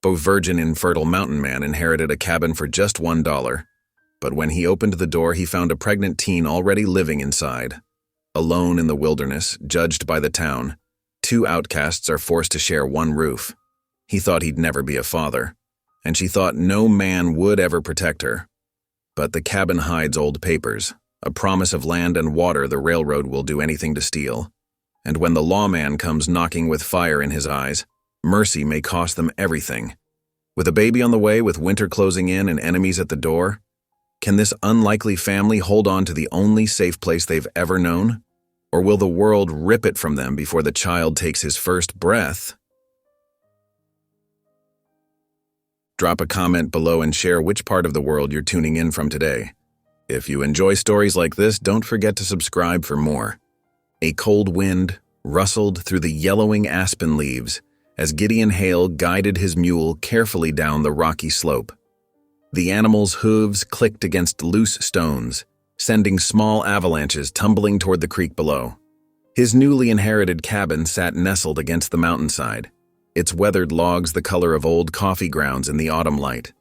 The virgin infertile mountain man inherited a cabin for just $1, but when he opened the door, he found a pregnant teen already living inside. Alone in the wilderness, judged by the town, two outcasts are forced to share one roof. He thought he'd never be a father, and she thought no man would ever protect her. But the cabin hides old papers, a promise of land and water the railroad will do anything to steal. And when the lawman comes knocking with fire in his eyes, mercy may cost them everything. With a baby on the way, with winter closing in and enemies at the door, can this unlikely family hold on to the only safe place they've ever known? Or will the world rip it from them before the child takes his first breath? Drop a comment below and share which part of the world you're tuning in from today. If you enjoy stories like this, don't forget to subscribe for more. A cold wind rustled through the yellowing aspen leaves as Gideon Hale guided his mule carefully down the rocky slope. The animal's hooves clicked against loose stones, sending small avalanches tumbling toward the creek below. His newly inherited cabin sat nestled against the mountainside, its weathered logs the color of old coffee grounds in the autumn light.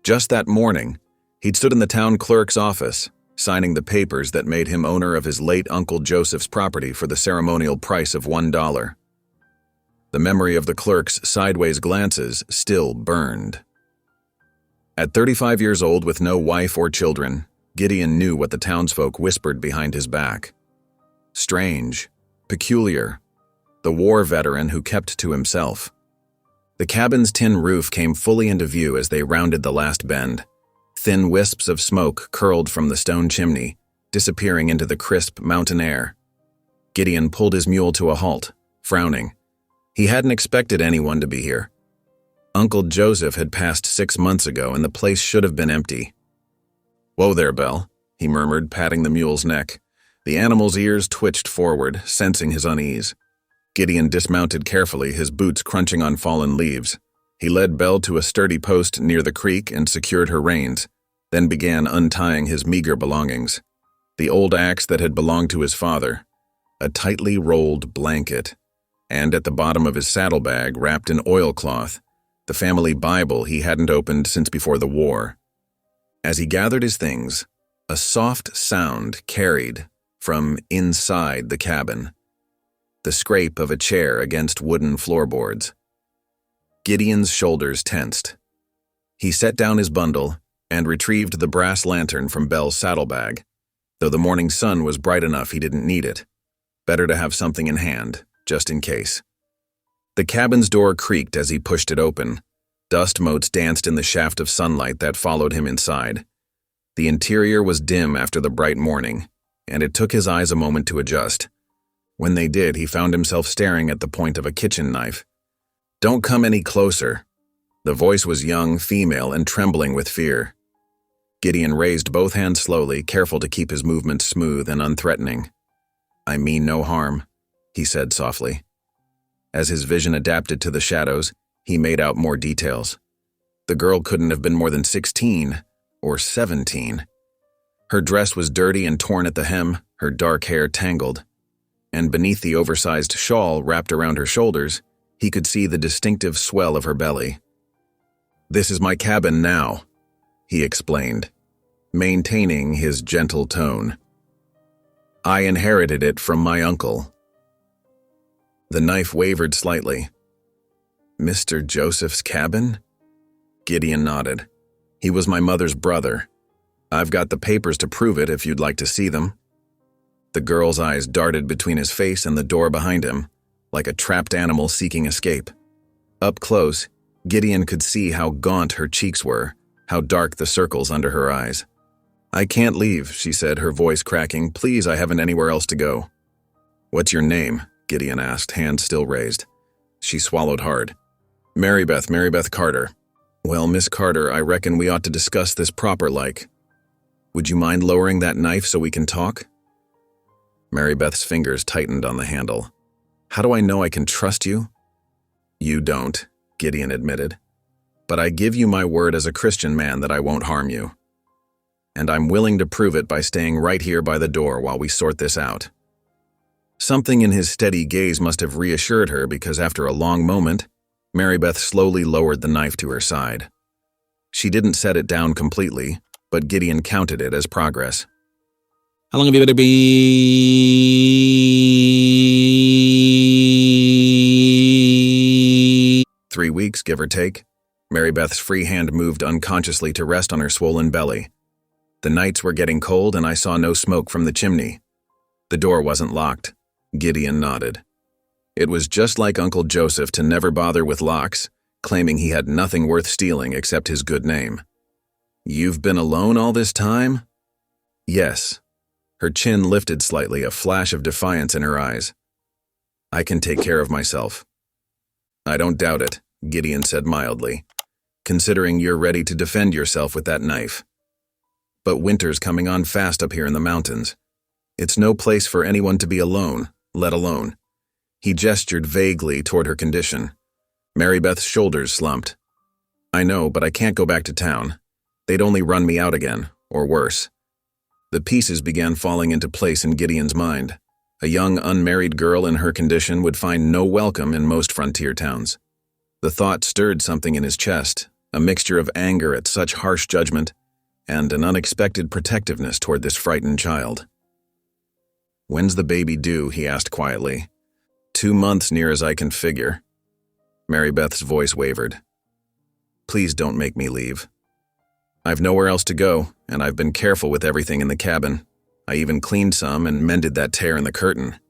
Just that morning, he'd stood in the town clerk's office, signing the papers that made him owner of his late Uncle Joseph's property for the ceremonial price of $1. The memory of the clerk's sideways glances still burned. At 35 years old with no wife or children, Gideon knew what the townsfolk whispered behind his back. Strange, peculiar, the war veteran who kept to himself. The cabin's tin roof came fully into view as they rounded the last bend. Thin wisps of smoke curled from the stone chimney, disappearing into the crisp mountain air. Gideon pulled his mule to a halt, frowning. He hadn't expected anyone to be here. Uncle Joseph had passed 6 months ago, and the place should have been empty. "Whoa there, Belle," he murmured, patting the mule's neck. The animal's ears twitched forward, sensing his unease. Gideon dismounted carefully, his boots crunching on fallen leaves. He led Belle to a sturdy post near the creek and secured her reins, then began untying his meager belongings. The old axe that had belonged to his father, a tightly rolled blanket, and at the bottom of his saddlebag, wrapped in oilcloth, the family Bible he hadn't opened since before the war. As he gathered his things, a soft sound carried from inside the cabin, the scrape of a chair against wooden floorboards. Gideon's shoulders tensed. He set down his bundle and retrieved the brass lantern from Belle's saddlebag. Though the morning sun was bright enough, he didn't need it. Better to have something in hand, just in case. The cabin's door creaked as he pushed it open. Dust motes danced in the shaft of sunlight that followed him inside. The interior was dim after the bright morning, and it took his eyes a moment to adjust. When they did, he found himself staring at the point of a kitchen knife. "Don't come any closer." The voice was young, female, and trembling with fear. Gideon raised both hands slowly, careful to keep his movements smooth and unthreatening. "I mean no harm," he said softly. As his vision adapted to the shadows, he made out more details. The girl couldn't have been more than 16 or 17. Her dress was dirty and torn at the hem, her dark hair tangled. And beneath the oversized shawl wrapped around her shoulders, he could see the distinctive swell of her belly. "This is my cabin now," he explained, maintaining his gentle tone. "I inherited it from my uncle." The knife wavered slightly. "Mr. Joseph's cabin?" Gideon nodded. "He was my mother's brother. I've got the papers to prove it if you'd like to see them." The girl's eyes darted between his face and the door behind him, like a trapped animal seeking escape. Up close, Gideon could see how gaunt her cheeks were, how dark the circles under her eyes. "I can't leave," she said, her voice cracking. "Please, I haven't anywhere else to go." "What's your name?" Gideon asked, hands still raised. She swallowed hard. Marybeth Carter." "Well, Miss Carter, I reckon we ought to discuss this proper-like. Would you mind lowering that knife so we can talk?" Marybeth's fingers tightened on the handle. "How do I know I can trust you?" "You don't," Gideon admitted. "But I give you my word as a Christian man that I won't harm you. And I'm willing to prove it by staying right here by the door while we sort this out." Something in his steady gaze must have reassured her because after a long moment, Mary Beth slowly lowered the knife to her side. She didn't set it down completely, but Gideon counted it as progress. How long have you been? 3 weeks, give or take. Mary Beth's free hand moved unconsciously to rest on her swollen belly. The nights were getting cold and I saw no smoke from the chimney. The door wasn't locked. Gideon nodded. It was just like Uncle Joseph to never bother with locks, claiming he had nothing worth stealing except his good name. You've been alone all this time? Yes. Her chin lifted slightly, a flash of defiance in her eyes. I can take care of myself. I don't doubt it, Gideon said mildly, considering you're ready to defend yourself with that knife. But winter's coming on fast up here in the mountains. It's no place for anyone to be alone, let alone. He gestured vaguely toward her condition. Mary Beth's shoulders slumped. I know, but I can't go back to town. They'd only run me out again, or worse. The pieces began falling into place in Gideon's mind. A young unmarried girl in her condition would find no welcome in most frontier towns. The thought stirred something in his chest, a mixture of anger at such harsh judgment and an unexpected protectiveness toward this frightened child. When's the baby due? He asked quietly. 2 months near as I can figure. Mary Beth's voice wavered. Please don't make me leave. I've nowhere else to go, and I've been careful with everything in the cabin. I even cleaned some and mended that tear in the curtain.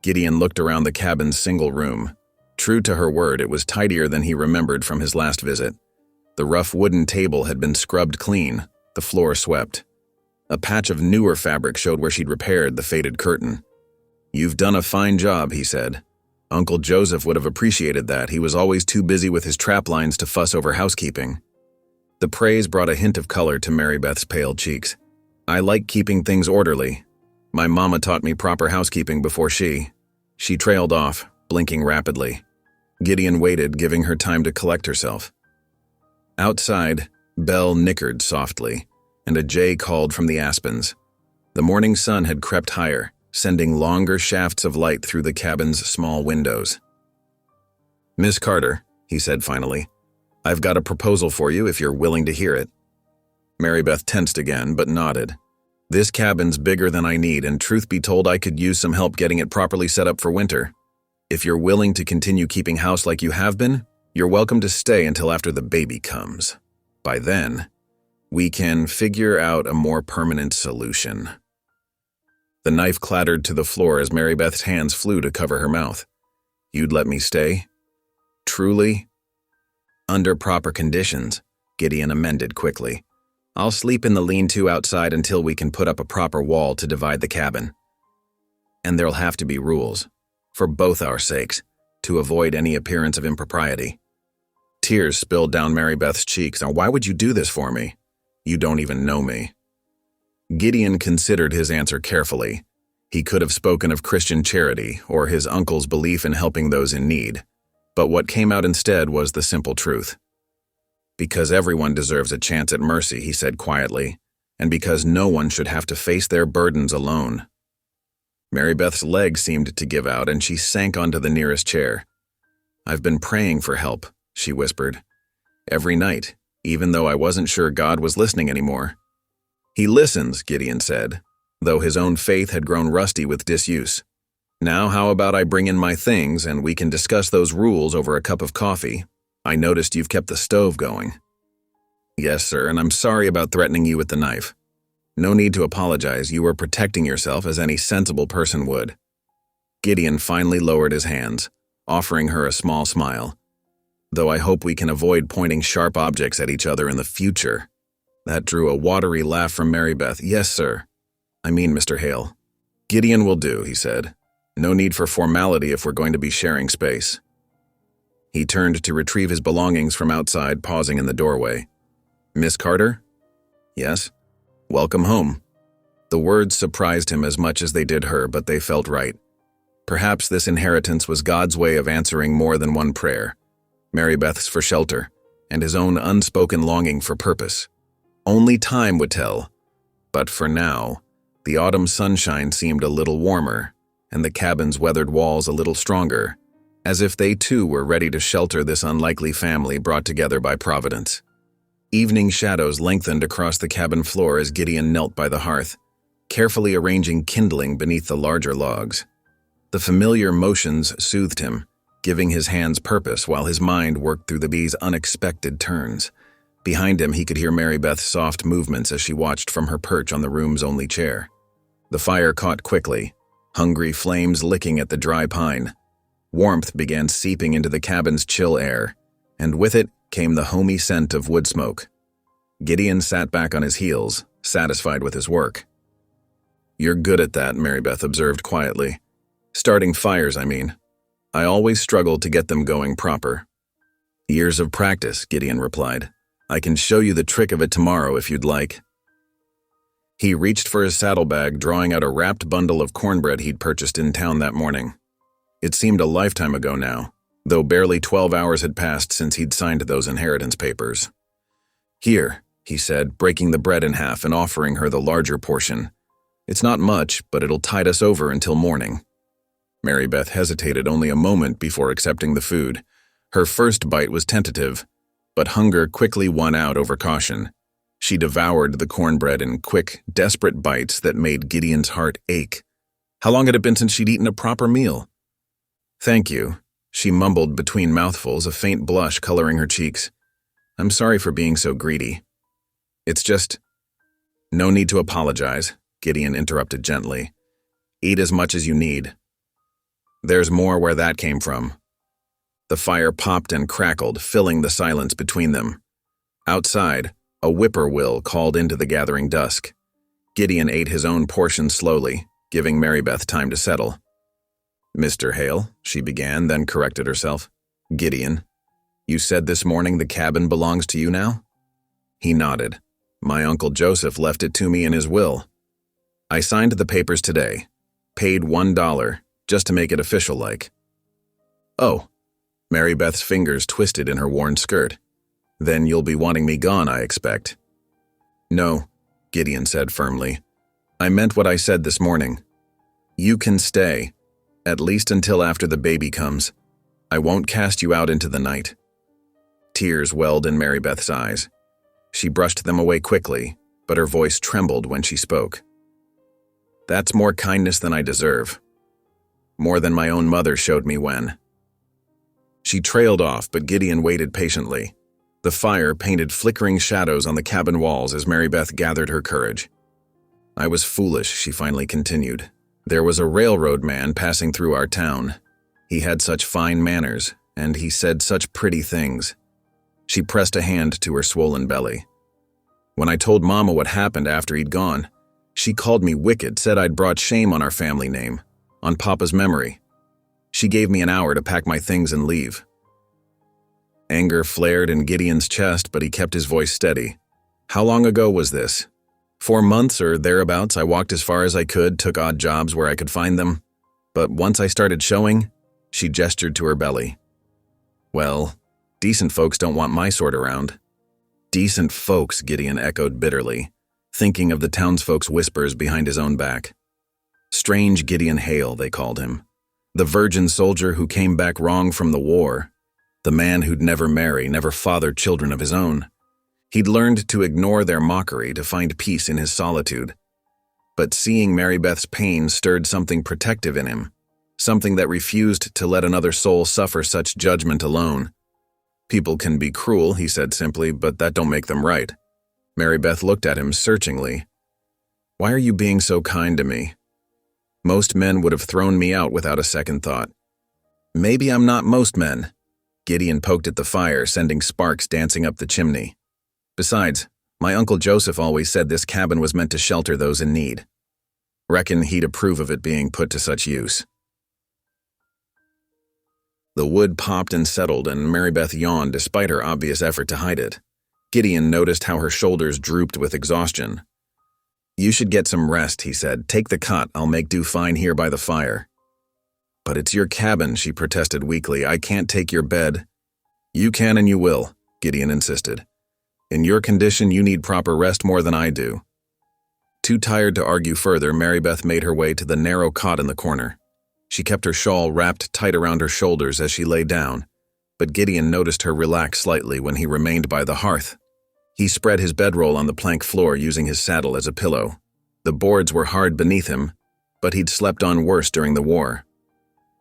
Gideon looked around the cabin's single room. True to her word, it was tidier than he remembered from his last visit. The rough wooden table had been scrubbed clean, the floor swept. A patch of newer fabric showed where she'd repaired the faded curtain. You've done a fine job, he said. Uncle Joseph would have appreciated that. He was always too busy with his trap lines to fuss over housekeeping. The praise brought a hint of color to Mary Beth's pale cheeks. I like keeping things orderly. My mama taught me proper housekeeping before she trailed off, blinking rapidly. Gideon waited, giving her time to collect herself. Outside, Belle nickered softly, and a jay called from the aspens. The morning sun had crept higher, sending longer shafts of light through the cabin's small windows. Miss Carter, he said finally, I've got a proposal for you if you're willing to hear it. Mary Beth tensed again, but nodded. This cabin's bigger than I need, and truth be told, I could use some help getting it properly set up for winter. If you're willing to continue keeping house like you have been, you're welcome to stay until after the baby comes. By then, we can figure out a more permanent solution. The knife clattered to the floor as Mary Beth's hands flew to cover her mouth. You'd let me stay? Truly? Under proper conditions, Gideon amended quickly. I'll sleep in the lean-to outside until we can put up a proper wall to divide the cabin. And there'll have to be rules, for both our sakes, to avoid any appearance of impropriety. Tears spilled down Mary Beth's cheeks. Now, why would you do this for me? You don't even know me. Gideon considered his answer carefully. He could have spoken of Christian charity or his uncle's belief in helping those in need, but what came out instead was the simple truth. Because everyone deserves a chance at mercy, he said quietly, and because no one should have to face their burdens alone. Mary Beth's legs seemed to give out, and she sank onto the nearest chair. I've been praying for help, she whispered. Every night, even though I wasn't sure God was listening anymore. He listens, Gideon said, though his own faith had grown rusty with disuse. Now how about I bring in my things and we can discuss those rules over a cup of coffee? I noticed you've kept the stove going. Yes, sir, and I'm sorry about threatening you with the knife. No need to apologize. You were protecting yourself as any sensible person would. Gideon finally lowered his hands, offering her a small smile. Though I hope we can avoid pointing sharp objects at each other in the future. That drew a watery laugh from Mary Beth. Yes, sir. I mean, Mr. Hale. Gideon will do, he said. No need for formality if we're going to be sharing space. He turned to retrieve his belongings from outside, pausing in the doorway. Miss Carter? Yes. Welcome home. The words surprised him as much as they did her, but they felt right. Perhaps this inheritance was God's way of answering more than one prayer. Mary Beth's for shelter, and his own unspoken longing for purpose. Only time would tell. But for now, the autumn sunshine seemed a little warmer, and the cabin's weathered walls a little stronger. as if they too were ready to shelter this unlikely family brought together by Providence. Evening shadows lengthened across the cabin floor as Gideon knelt by the hearth, carefully arranging kindling beneath the larger logs. The familiar motions soothed him, giving his hands purpose while his mind worked through these unexpected turns. Behind him, he could hear Mary Beth's soft movements as she watched from her perch on the room's only chair. The fire caught quickly, hungry flames licking at the dry pine. Warmth began seeping into the cabin's chill air, and with it came the homey scent of wood smoke. Gideon sat back on his heels, satisfied with his work. "You're good at that," Mary Beth observed quietly. "Starting fires, I mean. I always struggle to get them going proper." "Years of practice," Gideon replied. "I can show you the trick of it tomorrow if you'd like." He reached for his saddlebag, drawing out a wrapped bundle of cornbread he'd purchased in town that morning. It seemed a lifetime ago now, though barely 12 hours had passed since he'd signed those inheritance papers. "Here," he said, breaking the bread in half and offering her the larger portion. "It's not much, but it'll tide us over until morning." Mary Beth hesitated only a moment before accepting the food. Her first bite was tentative, but hunger quickly won out over caution. She devoured the cornbread in quick, desperate bites that made Gideon's heart ache. How long had it been since she'd eaten a proper meal? "Thank you," she mumbled between mouthfuls, a faint blush coloring her cheeks. "I'm sorry for being so greedy. It's just—" "No need to apologize," Gideon interrupted gently. "Eat as much as you need. There's more where that came from." The fire popped and crackled, filling the silence between them. Outside, a whippoorwill called into the gathering dusk. Gideon ate his own portion slowly, giving Mary Beth time to settle. "Mr. Hale," she began, then corrected herself. "Gideon, you said this morning the cabin belongs to you now?" He nodded. "My Uncle Joseph left it to me in his will. I signed the papers today, paid $1, just to make it official-like." "Oh." Mary Beth's fingers twisted in her worn skirt. "Then you'll be wanting me gone, I expect." "No," Gideon said firmly. "I meant what I said this morning. You can stay, at least until after the baby comes. I won't cast you out into the night." Tears welled in Mary Beth's eyes. She brushed them away quickly, but her voice trembled when she spoke. "That's more kindness than I deserve. More than my own mother showed me when." She trailed off, but Gideon waited patiently. The fire painted flickering shadows on the cabin walls as Mary Beth gathered her courage. "I was foolish," she finally continued. "There was a railroad man passing through our town. He had such fine manners, and he said such pretty things." She pressed a hand to her swollen belly. "When I told Mama what happened after he'd gone, she called me wicked, said I'd brought shame on our family name, on Papa's memory. She gave me an hour to pack my things and leave." Anger flared in Gideon's chest, but he kept his voice steady. "How long ago was this? 4 months or thereabouts. I walked as far as I could, took odd jobs where I could find them. But once I started showing," she gestured to her belly. "Well, decent folks don't want my sort around." "Decent folks," Gideon echoed bitterly, thinking of the townsfolk's whispers behind his own back. Strange Gideon Hale, they called him. The virgin soldier who came back wrong from the war. The man who'd never marry, never father children of his own. He'd learned to ignore their mockery, to find peace in his solitude. But seeing Mary Beth's pain stirred something protective in him, something that refused to let another soul suffer such judgment alone. "People can be cruel," he said simply, "but that don't make them right." Mary Beth looked at him searchingly. "Why are you being so kind to me? Most men would have thrown me out without a second thought." "Maybe I'm not most men." Gideon poked at the fire, sending sparks dancing up the chimney. "Besides, my Uncle Joseph always said this cabin was meant to shelter those in need. Reckon he'd approve of it being put to such use." The wood popped and settled, and Mary Beth yawned despite her obvious effort to hide it. Gideon noticed how her shoulders drooped with exhaustion. "You should get some rest," he said. "Take the cot. I'll make do fine here by the fire." "But it's your cabin," she protested weakly. "I can't take your bed." "You can and you will," Gideon insisted. "In your condition, you need proper rest more than I do." Too tired to argue further, Mary Beth made her way to the narrow cot in the corner. She kept her shawl wrapped tight around her shoulders as she lay down, but Gideon noticed her relax slightly when he remained by the hearth. He spread his bedroll on the plank floor using his saddle as a pillow. The boards were hard beneath him, but he'd slept on worse during the war.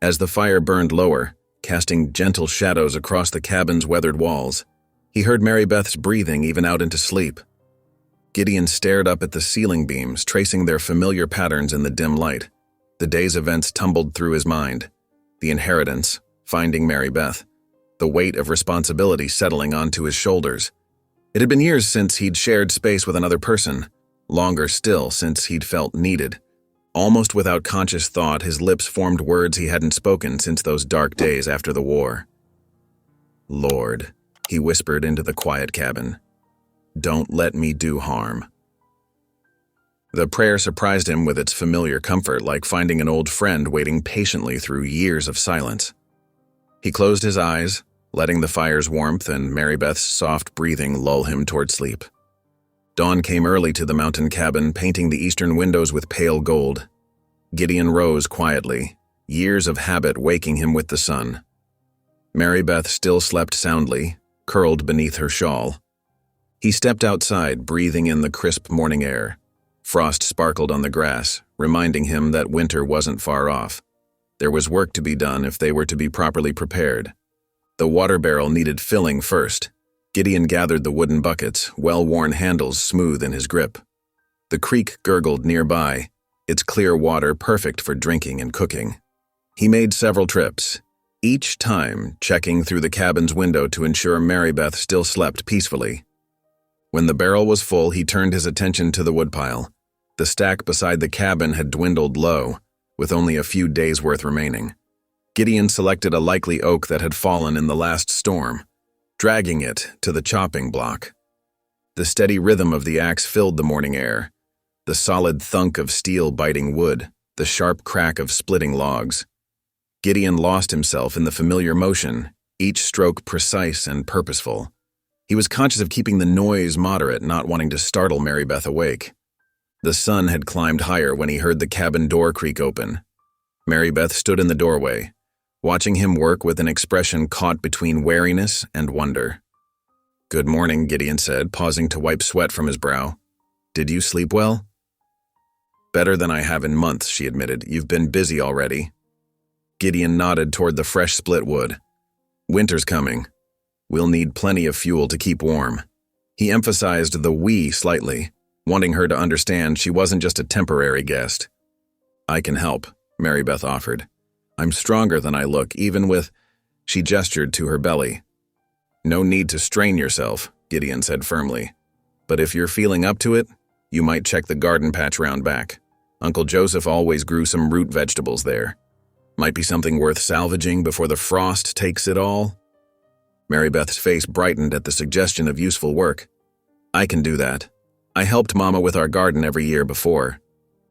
As the fire burned lower, casting gentle shadows across the cabin's weathered walls, he heard Mary Beth's breathing even out into sleep. Gideon stared up at the ceiling beams, tracing their familiar patterns in the dim light. The day's events tumbled through his mind. The inheritance, finding Mary Beth, the weight of responsibility settling onto his shoulders. It had been years since he'd shared space with another person, longer still since he'd felt needed. Almost without conscious thought, his lips formed words he hadn't spoken since those dark days after the war. "Lord," he whispered into the quiet cabin, "don't let me do harm." The prayer surprised him with its familiar comfort, like finding an old friend waiting patiently through years of silence. He closed his eyes, letting the fire's warmth and Mary Beth's soft breathing lull him toward sleep. Dawn came early to the mountain cabin, painting the eastern windows with pale gold. Gideon rose quietly, years of habit waking him with the sun. Mary Beth still slept soundly, curled beneath her shawl. He stepped outside, breathing in the crisp morning air. Frost sparkled on the grass, reminding him that winter wasn't far off. There was work to be done if they were to be properly prepared. The water barrel needed filling first. Gideon gathered the wooden buckets, well-worn handles smooth in his grip. The creek gurgled nearby, its clear water perfect for drinking and cooking. He made several trips, each time checking through the cabin's window to ensure Mary Beth still slept peacefully. When the barrel was full, he turned his attention to the woodpile. The stack beside the cabin had dwindled low, with only a few days' worth remaining. Gideon selected a likely oak that had fallen in the last storm, dragging it to the chopping block. The steady rhythm of the axe filled the morning air, the solid thunk of steel biting wood, the sharp crack of splitting logs. Gideon lost himself in the familiar motion, each stroke precise and purposeful. He was conscious of keeping the noise moderate, not wanting to startle Mary Beth awake. The sun had climbed higher when he heard the cabin door creak open. Mary Beth stood in the doorway, watching him work with an expression caught between wariness and wonder. "Good morning," Gideon said, pausing to wipe sweat from his brow. "Did you sleep well?" "Better than I have in months," she admitted. "You've been busy already." Gideon nodded toward the fresh split wood. "Winter's coming. We'll need plenty of fuel to keep warm." He emphasized the "we" slightly, wanting her to understand she wasn't just a temporary guest. "I can help," Mary Beth offered. "I'm stronger than I look, even with—" She gestured to her belly. "No need to strain yourself," Gideon said firmly. "But if you're feeling up to it, you might check the garden patch round back. Uncle Joseph always grew some root vegetables there. Might be something worth salvaging before the frost takes it all." Mary Beth's face brightened at the suggestion of useful work. "I can do that. I helped Mama with our garden every year before."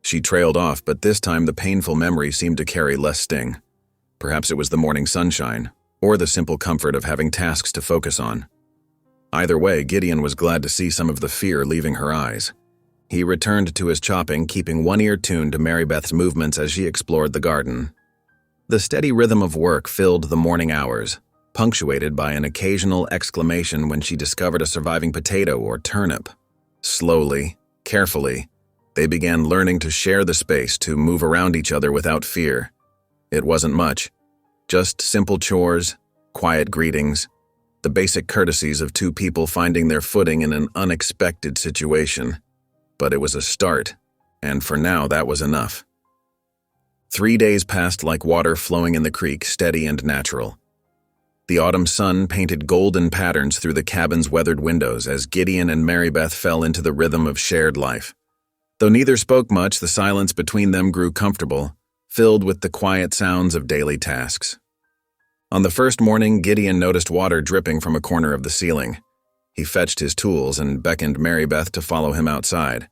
She trailed off, but this time the painful memory seemed to carry less sting. Perhaps it was the morning sunshine, or the simple comfort of having tasks to focus on. Either way, Gideon was glad to see some of the fear leaving her eyes. He returned to his chopping, keeping one ear tuned to Mary Beth's movements as she explored the garden. The steady rhythm of work filled the morning hours, punctuated by an occasional exclamation when she discovered a surviving potato or turnip. Slowly, carefully, they began learning to share the space, to move around each other without fear. It wasn't much, just simple chores, quiet greetings, the basic courtesies of two people finding their footing in an unexpected situation. But it was a start, and for now that was enough. 3 days passed like water flowing in the creek, steady and natural. The autumn sun painted golden patterns through the cabin's weathered windows as Gideon and Mary Beth fell into the rhythm of shared life. Though neither spoke much, the silence between them grew comfortable, filled with the quiet sounds of daily tasks. On the first morning, Gideon noticed water dripping from a corner of the ceiling. He fetched his tools and beckoned Mary Beth to follow him outside.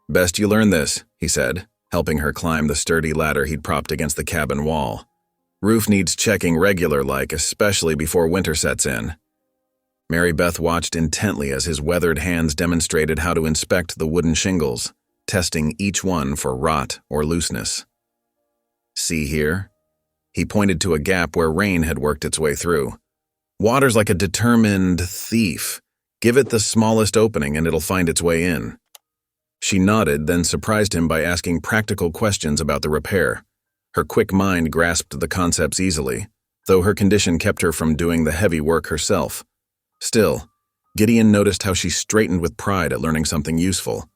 "Best you learn this," he said, helping her climb the sturdy ladder he'd propped against the cabin wall. "Roof needs checking regular-like, especially before winter sets in." Mary Beth watched intently as his weathered hands demonstrated how to inspect the wooden shingles, testing each one for rot or looseness. "See here?" He pointed to a gap where rain had worked its way through. "Water's like a determined thief. Give it the smallest opening and it'll find its way in." She nodded, then surprised him by asking practical questions about the repair. Her quick mind grasped the concepts easily, though her condition kept her from doing the heavy work herself. Still, Gideon noticed how she straightened with pride at learning something useful.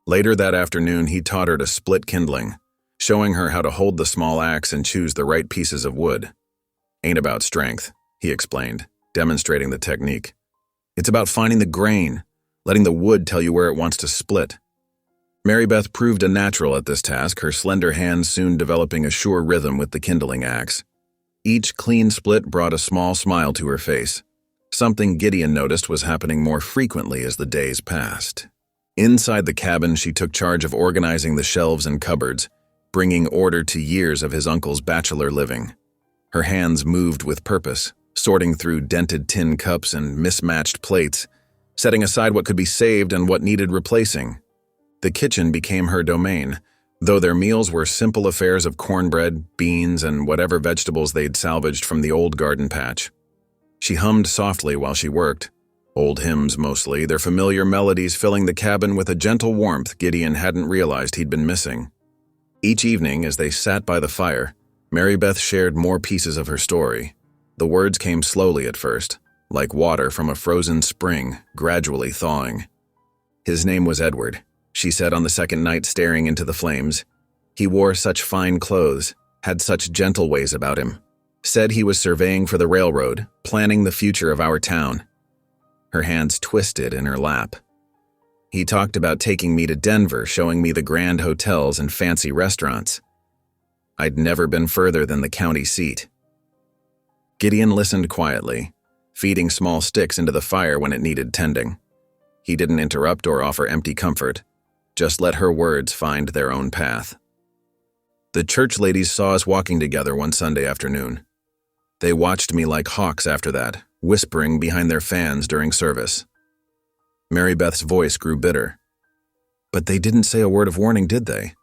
Later that afternoon, he taught her to split kindling, showing her how to hold the small axe and choose the right pieces of wood. "Ain't about strength," he explained, demonstrating the technique. "It's about finding the grain, letting the wood tell you where it wants to split." Mary Beth proved a natural at this task, her slender hands soon developing a sure rhythm with the kindling axe. Each clean split brought a small smile to her face. Something Gideon noticed was happening more frequently as the days passed. Inside the cabin, she took charge of organizing the shelves and cupboards, bringing order to years of his uncle's bachelor living. Her hands moved with purpose, sorting through dented tin cups and mismatched plates, setting aside what could be saved and what needed replacing. The kitchen became her domain, though their meals were simple affairs of cornbread, beans, and whatever vegetables they'd salvaged from the old garden patch. She hummed softly while she worked, old hymns mostly, their familiar melodies filling the cabin with a gentle warmth Gideon hadn't realized he'd been missing. Each evening, as they sat by the fire, Mary Beth shared more pieces of her story. The words came slowly at first, like water from a frozen spring, gradually thawing. "His name was Edward," she said on the second night, staring into the flames. "He wore such fine clothes, had such gentle ways about him. Said he was surveying for the railroad, planning the future of our town." Her hands twisted in her lap. "He talked about taking me to Denver, showing me the grand hotels and fancy restaurants. I'd never been further than the county seat." Gideon listened quietly, feeding small sticks into the fire when it needed tending. He didn't interrupt or offer empty comfort, just let her words find their own path. The church ladies saw us walking together one Sunday afternoon. They watched me like hawks after that, whispering behind their fans during service. Mary Beth's voice grew bitter. "But they didn't say a word of warning, did they?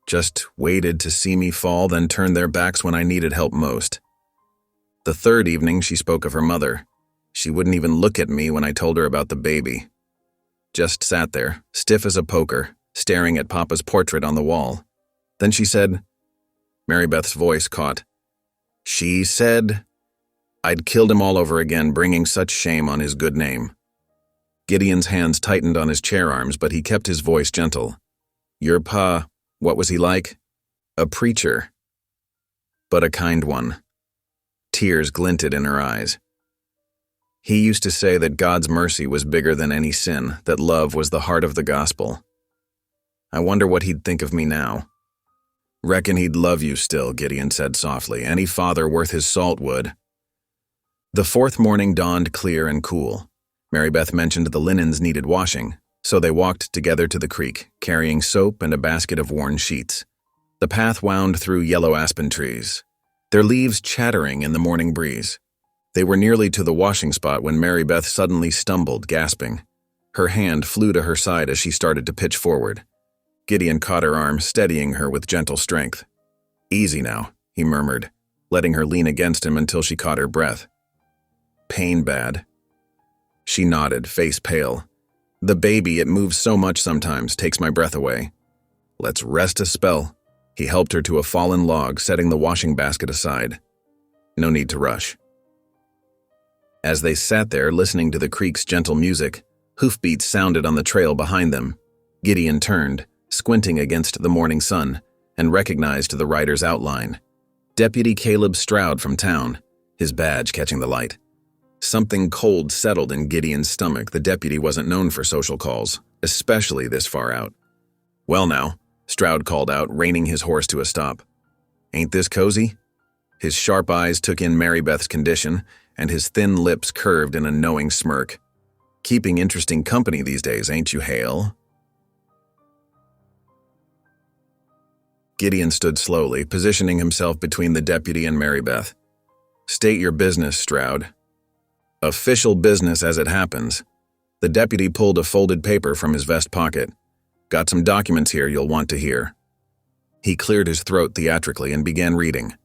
Just waited to see me fall, then turned their backs when I needed help most." The third evening, she spoke of her mother. She wouldn't even look at me when I told her about the baby. Just sat there, stiff as a poker, staring at Papa's portrait on the wall. Then she said, Mary Beth's voice caught. She said, I'd killed him all over again, bringing such shame on his good name. Gideon's hands tightened on his chair arms, but he kept his voice gentle. Your pa, what was he like? A preacher, but a kind one. Tears glinted in her eyes. He used to say that God's mercy was bigger than any sin, that love was the heart of the gospel. I wonder what he'd think of me now. Reckon he'd love you still, Gideon said softly. Any father worth his salt would. The fourth morning dawned clear and cool. Mary Beth mentioned the linens needed washing, so they walked together to the creek, carrying soap and a basket of worn sheets. The path wound through yellow aspen trees, their leaves chattering in the morning breeze. They were nearly to the washing spot when Mary Beth suddenly stumbled, gasping. Her hand flew to her side as she started to pitch forward. Gideon caught her arm, steadying her with gentle strength. Easy now, he murmured, letting her lean against him until she caught her breath. Pain bad? She nodded, face pale. The baby, it moves so much sometimes, takes my breath away. Let's rest a spell. He helped her to a fallen log, setting the washing basket aside. No need to rush. As they sat there, listening to the creek's gentle music, hoofbeats sounded on the trail behind them. Gideon turned, squinting against the morning sun, and recognized the rider's outline. Deputy Caleb Stroud from town, his badge catching the light. Something cold settled in Gideon's stomach. The deputy wasn't known for social calls, especially this far out. Well now, Stroud called out, reining his horse to a stop. Ain't this cozy? His sharp eyes took in Mary Beth's condition, and his thin lips curved in a knowing smirk. Keeping interesting company these days, ain't you, Hale? Gideon stood slowly, positioning himself between the deputy and Mary Beth. State your business, Stroud. Official business as it happens. The deputy pulled a folded paper from his vest pocket. Got some documents here you'll want to hear. He cleared his throat theatrically and began reading.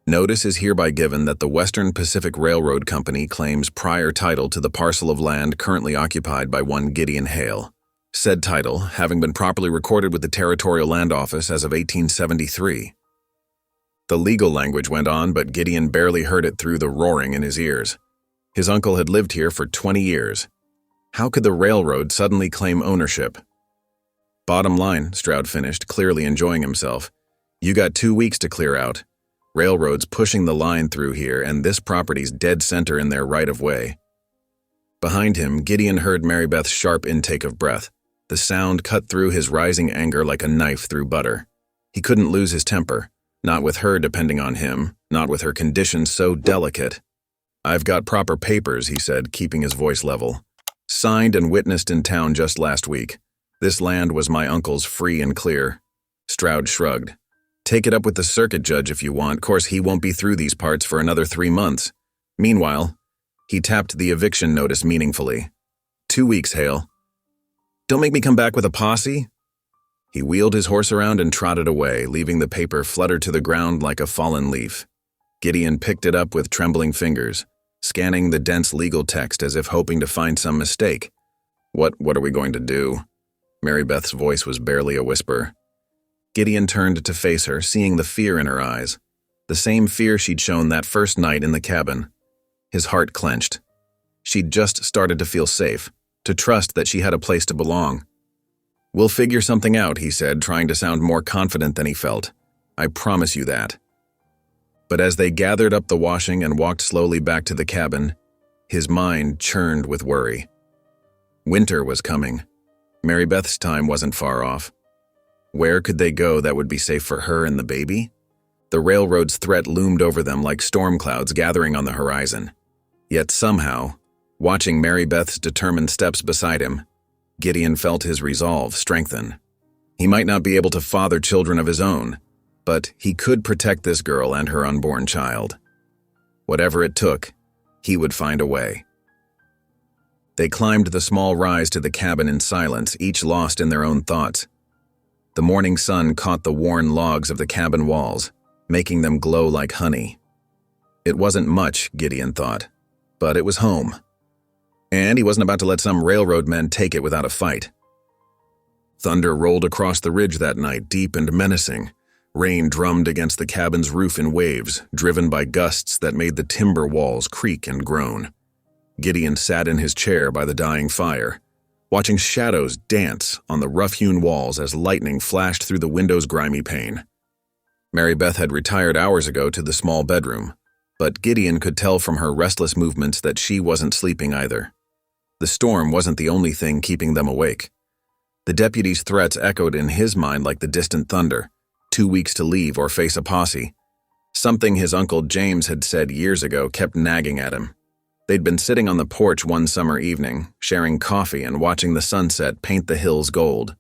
Notice is hereby given that the Western Pacific Railroad Company claims prior title to the parcel of land currently occupied by one Gideon Hale. Said title having been properly recorded with the Territorial Land Office as of 1873. The legal language went on, but Gideon barely heard it through the roaring in his ears. His uncle had lived here for 20 years. How could the railroad suddenly claim ownership? Bottom line, Stroud finished, clearly enjoying himself. You got 2 weeks to clear out. Railroad's pushing the line through here, and this property's dead center in their right-of-way. Behind him, Gideon heard Mary Beth's sharp intake of breath. The sound cut through his rising anger like a knife through butter. He couldn't lose his temper, not with her depending on him, not with her condition so delicate. I've got proper papers, he said, keeping his voice level. Signed and witnessed in town just last week. This land was my uncle's free and clear. Stroud shrugged. Take it up with the circuit judge if you want. Of course, he won't be through these parts for another 3 months. Meanwhile, he tapped the eviction notice meaningfully. 2 weeks, Hale. Don't make me come back with a posse. He wheeled his horse around and trotted away, leaving the paper flutter to the ground like a fallen leaf. Gideon picked it up with trembling fingers, scanning the dense legal text as if hoping to find some mistake. What are we going to do? Mary Beth's voice was barely a whisper. Gideon turned to face her, seeing the fear in her eyes. The same fear she'd shown that first night in the cabin. His heart clenched. She'd just started to feel safe, to trust that she had a place to belong. We'll figure something out, he said, trying to sound more confident than he felt. I promise you that. But as they gathered up the washing and walked slowly back to the cabin, his mind churned with worry. Winter was coming. Mary Beth's time wasn't far off. Where could they go that would be safe for her and the baby? The railroad's threat loomed over them like storm clouds gathering on the horizon. Yet somehow, watching Mary Beth's determined steps beside him, Gideon felt his resolve strengthen. He might not be able to father children of his own, but he could protect this girl and her unborn child. Whatever it took, he would find a way. They climbed the small rise to the cabin in silence, each lost in their own thoughts. The morning sun caught the worn logs of the cabin walls, making them glow like honey. It wasn't much, Gideon thought, but it was home. And he wasn't about to let some railroad men take it without a fight. Thunder rolled across the ridge that night, deep and menacing. Rain drummed against the cabin's roof in waves, driven by gusts that made the timber walls creak and groan. Gideon sat in his chair by the dying fire, watching shadows dance on the rough-hewn walls as lightning flashed through the window's grimy pane. Mary Beth had retired hours ago to the small bedroom, but Gideon could tell from her restless movements that she wasn't sleeping either. The storm wasn't the only thing keeping them awake. The deputy's threats echoed in his mind like the distant thunder, 2 weeks to leave or face a posse. Something his uncle James had said years ago kept nagging at him. They'd been sitting on the porch one summer evening, sharing coffee and watching the sunset paint the hills gold.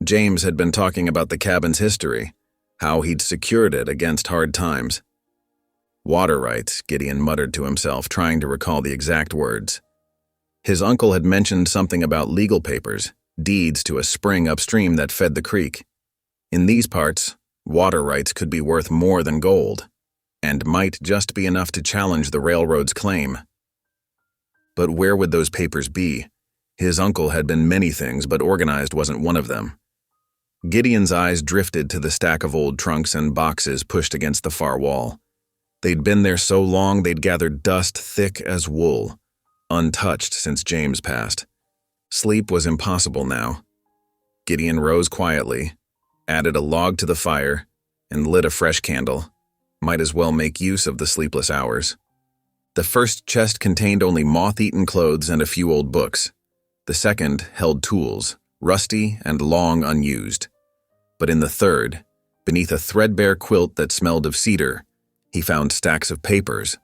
James had been talking about the cabin's history, how he'd secured it against hard times. Water rights, Gideon muttered to himself, trying to recall the exact words. His uncle had mentioned something about legal papers, deeds to a spring upstream that fed the creek. In these parts, water rights could be worth more than gold, and might just be enough to challenge the railroad's claim. But where would those papers be? His uncle had been many things, but organized wasn't one of them. Gideon's eyes drifted to the stack of old trunks and boxes pushed against the far wall. They'd been there so long they'd gathered dust thick as wool, untouched since James passed. Sleep was impossible now. Gideon rose quietly, added a log to the fire, and lit a fresh candle. Might as well make use of the sleepless hours. The first chest contained only moth-eaten clothes and a few old books. The second held tools, rusty and long unused. But in the third, beneath a threadbare quilt that smelled of cedar, he found stacks of papers.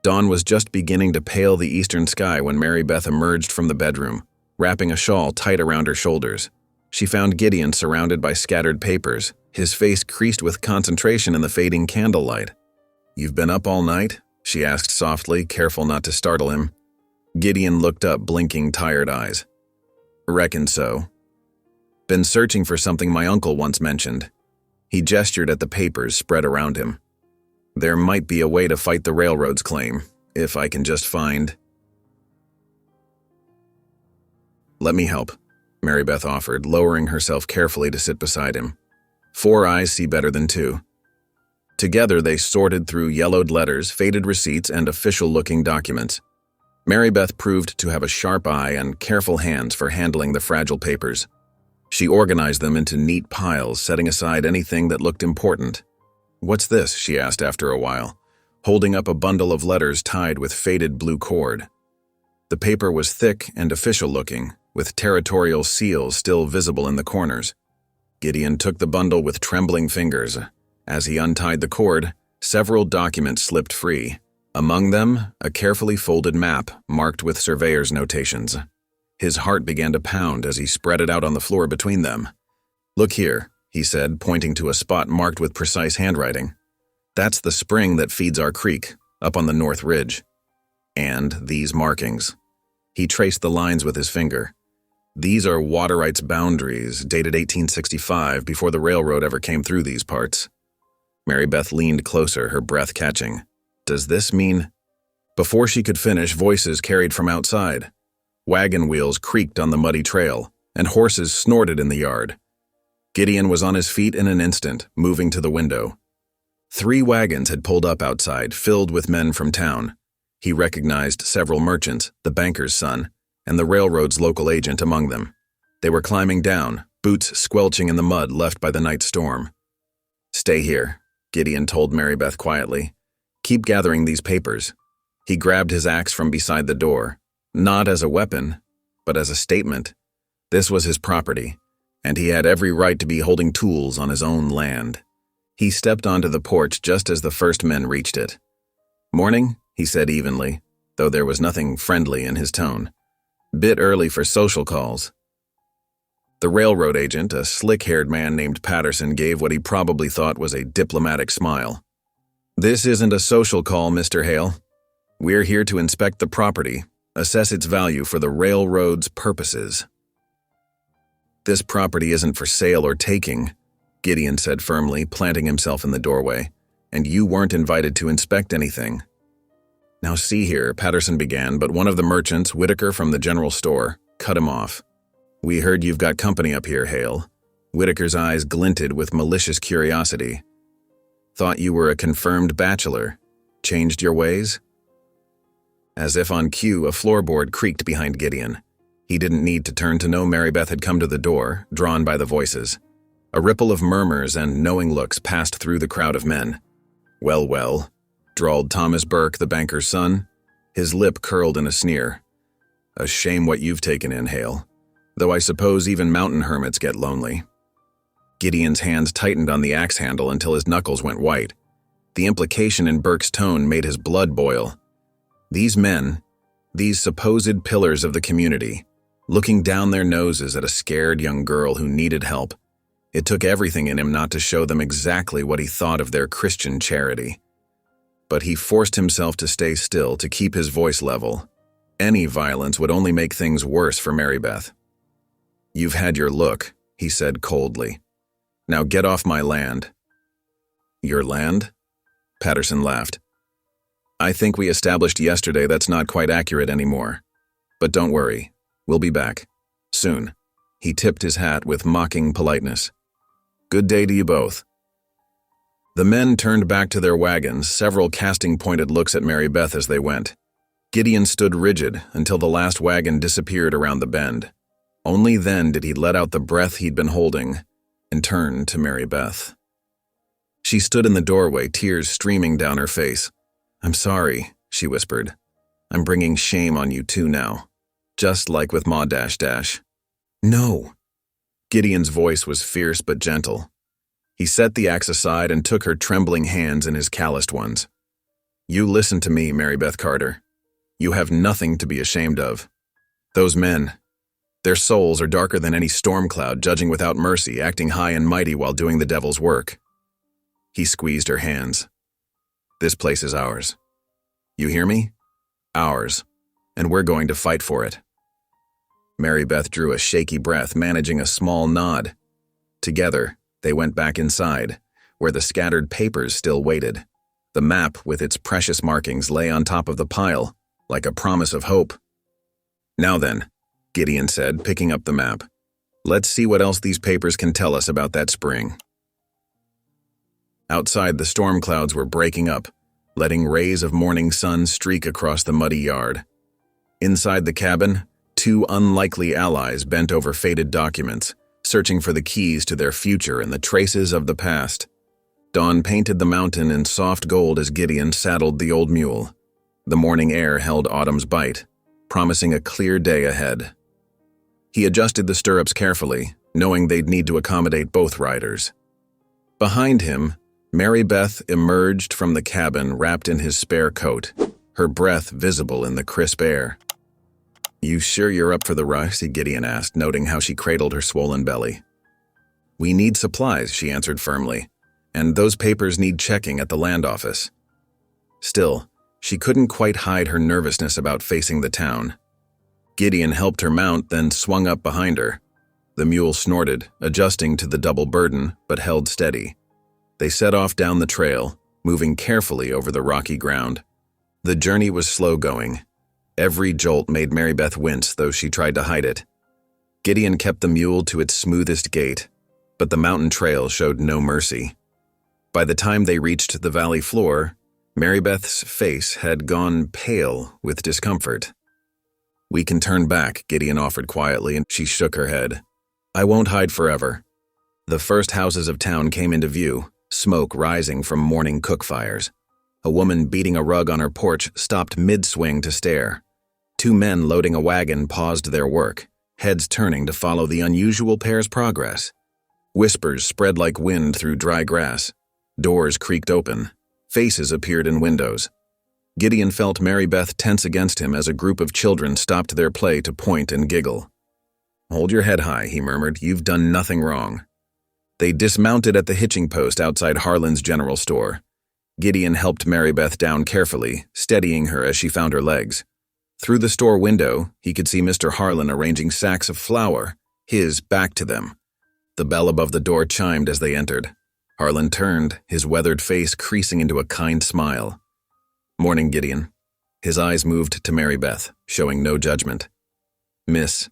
Dawn was just beginning to pale the eastern sky when Mary Beth emerged from the bedroom, wrapping a shawl tight around her shoulders. She found Gideon surrounded by scattered papers, his face creased with concentration in the fading candlelight. "You've been up all night?" she asked softly, careful not to startle him. Gideon looked up, blinking tired eyes. "Reckon so. Been searching for something my uncle once mentioned." He gestured at the papers spread around him. There might be a way to fight the railroad's claim, if I can just find... Let me help, Mary Beth offered, lowering herself carefully to sit beside him. 4 eyes see better than 2. Together they sorted through yellowed letters, faded receipts, and official-looking documents. Mary Beth proved to have a sharp eye and careful hands for handling the fragile papers. She organized them into neat piles, setting aside anything that looked important. "What's this?" she asked after a while, holding up a bundle of letters tied with faded blue cord. The paper was thick and official-looking, with territorial seals still visible in the corners. Gideon took the bundle with trembling fingers. As he untied the cord, several documents slipped free. Among them, a carefully folded map marked with surveyor's notations. His heart began to pound as he spread it out on the floor between them. "Look here," he said, pointing to a spot marked with precise handwriting. "That's the spring that feeds our creek, up on the North Ridge. And these markings." He traced the lines with his finger. "These are water rights boundaries, dated 1865, before the railroad ever came through these parts." Mary Beth leaned closer, her breath catching. "Does this mean—" Before she could finish, voices carried from outside. Wagon wheels creaked on the muddy trail, and horses snorted in the yard. Gideon was on his feet in an instant, moving to the window. 3 wagons had pulled up outside, filled with men from town. He recognized several merchants, the banker's son, and the railroad's local agent among them. They were climbing down, boots squelching in the mud left by the night storm. "Stay here," Gideon told Mary Beth quietly. "Keep gathering these papers." He grabbed his axe from beside the door, not as a weapon, but as a statement. This was his property, and he had every right to be holding tools on his own land. He stepped onto the porch just as the first men reached it. "Morning," he said evenly, though there was nothing friendly in his tone. "Bit early for social calls." The railroad agent, a slick-haired man named Patterson, gave what he probably thought was a diplomatic smile. "This isn't a social call, Mr. Hale. We're here to inspect the property, assess its value for the railroad's purposes." "This property isn't for sale or taking," Gideon said firmly, planting himself in the doorway, "and you weren't invited to inspect anything." "Now see here," Patterson began, but one of the merchants, Whitaker from the general store, cut him off. "We heard you've got company up here, Hale." Whitaker's eyes glinted with malicious curiosity. "Thought you were a confirmed bachelor. Changed your ways?" As if on cue, a floorboard creaked behind Gideon. He didn't need to turn to know Mary Beth had come to the door, drawn by the voices. A ripple of murmurs and knowing looks passed through the crowd of men. "Well, well," drawled Thomas Burke, the banker's son. His lip curled in a sneer. "A shame what you've taken in, Hale. Though I suppose even mountain hermits get lonely." Gideon's hands tightened on the axe handle until his knuckles went white. The implication in Burke's tone made his blood boil. These men, these supposed pillars of the community, looking down their noses at a scared young girl who needed help. It took everything in him not to show them exactly what he thought of their Christian charity. But he forced himself to stay still, to keep his voice level. Any violence would only make things worse for Mary Beth. "You've had your look," he said coldly. "Now get off my land." "Your land?" Patterson laughed. "I think we established yesterday that's not quite accurate anymore. But don't worry, we'll be back. Soon." He tipped his hat with mocking politeness. "Good day to you both." The men turned back to their wagons, several casting pointed looks at Mary Beth as they went. Gideon stood rigid until the last wagon disappeared around the bend. Only then did he let out the breath he'd been holding and turn to Mary Beth. She stood in the doorway, tears streaming down her face. "I'm sorry," she whispered. "I'm bringing shame on you too now. Just like with Ma Dash Dash." "No." Gideon's voice was fierce but gentle. He set the axe aside and took her trembling hands in his calloused ones. "You listen to me, Mary Beth Carter. You have nothing to be ashamed of. Those men, their souls are darker than any storm cloud, judging without mercy, acting high and mighty while doing the devil's work." He squeezed her hands. "This place is ours. You hear me? Ours. And we're going to fight for it." Mary Beth drew a shaky breath, managing a small nod. Together, they went back inside, where the scattered papers still waited. The map with its precious markings lay on top of the pile, like a promise of hope. "Now then," Gideon said, picking up the map. "Let's see what else these papers can tell us about that spring." Outside, the storm clouds were breaking up, letting rays of morning sun streak across the muddy yard. Inside the cabin, two unlikely allies bent over faded documents, searching for the keys to their future and the traces of the past. Dawn painted the mountain in soft gold as Gideon saddled the old mule. The morning air held autumn's bite, promising a clear day ahead. He adjusted the stirrups carefully, knowing they'd need to accommodate both riders. Behind him, Mary Beth emerged from the cabin wrapped in his spare coat, her breath visible in the crisp air. "You sure you're up for the rush?" Gideon asked, noting how she cradled her swollen belly. "We need supplies," she answered firmly, "and those papers need checking at the land office." Still, she couldn't quite hide her nervousness about facing the town. Gideon helped her mount, then swung up behind her. The mule snorted, adjusting to the double burden, but held steady. They set off down the trail, moving carefully over the rocky ground. The journey was slow going. Every jolt made Mary Beth wince, though she tried to hide it. Gideon kept the mule to its smoothest gait, but the mountain trail showed no mercy. By the time they reached the valley floor, Mary Beth's face had gone pale with discomfort. "We can turn back," Gideon offered quietly, and she shook her head. "I won't hide forever." The first houses of town came into view, smoke rising from morning cook fires. A woman beating a rug on her porch stopped mid-swing to stare. Two men loading a wagon paused their work, heads turning to follow the unusual pair's progress. Whispers spread like wind through dry grass. Doors creaked open. Faces appeared in windows. Gideon felt Mary Beth tense against him as a group of children stopped their play to point and giggle. "Hold your head high," he murmured. "You've done nothing wrong." They dismounted at the hitching post outside Harlan's general store. Gideon helped Mary Beth down carefully, steadying her as she found her legs. Through the store window, he could see Mr. Harlan arranging sacks of flour, his back to them. The bell above the door chimed as they entered. Harlan turned, his weathered face creasing into a kind smile. "Morning, Gideon." His eyes moved to Mary Beth, showing no judgment. "Miss."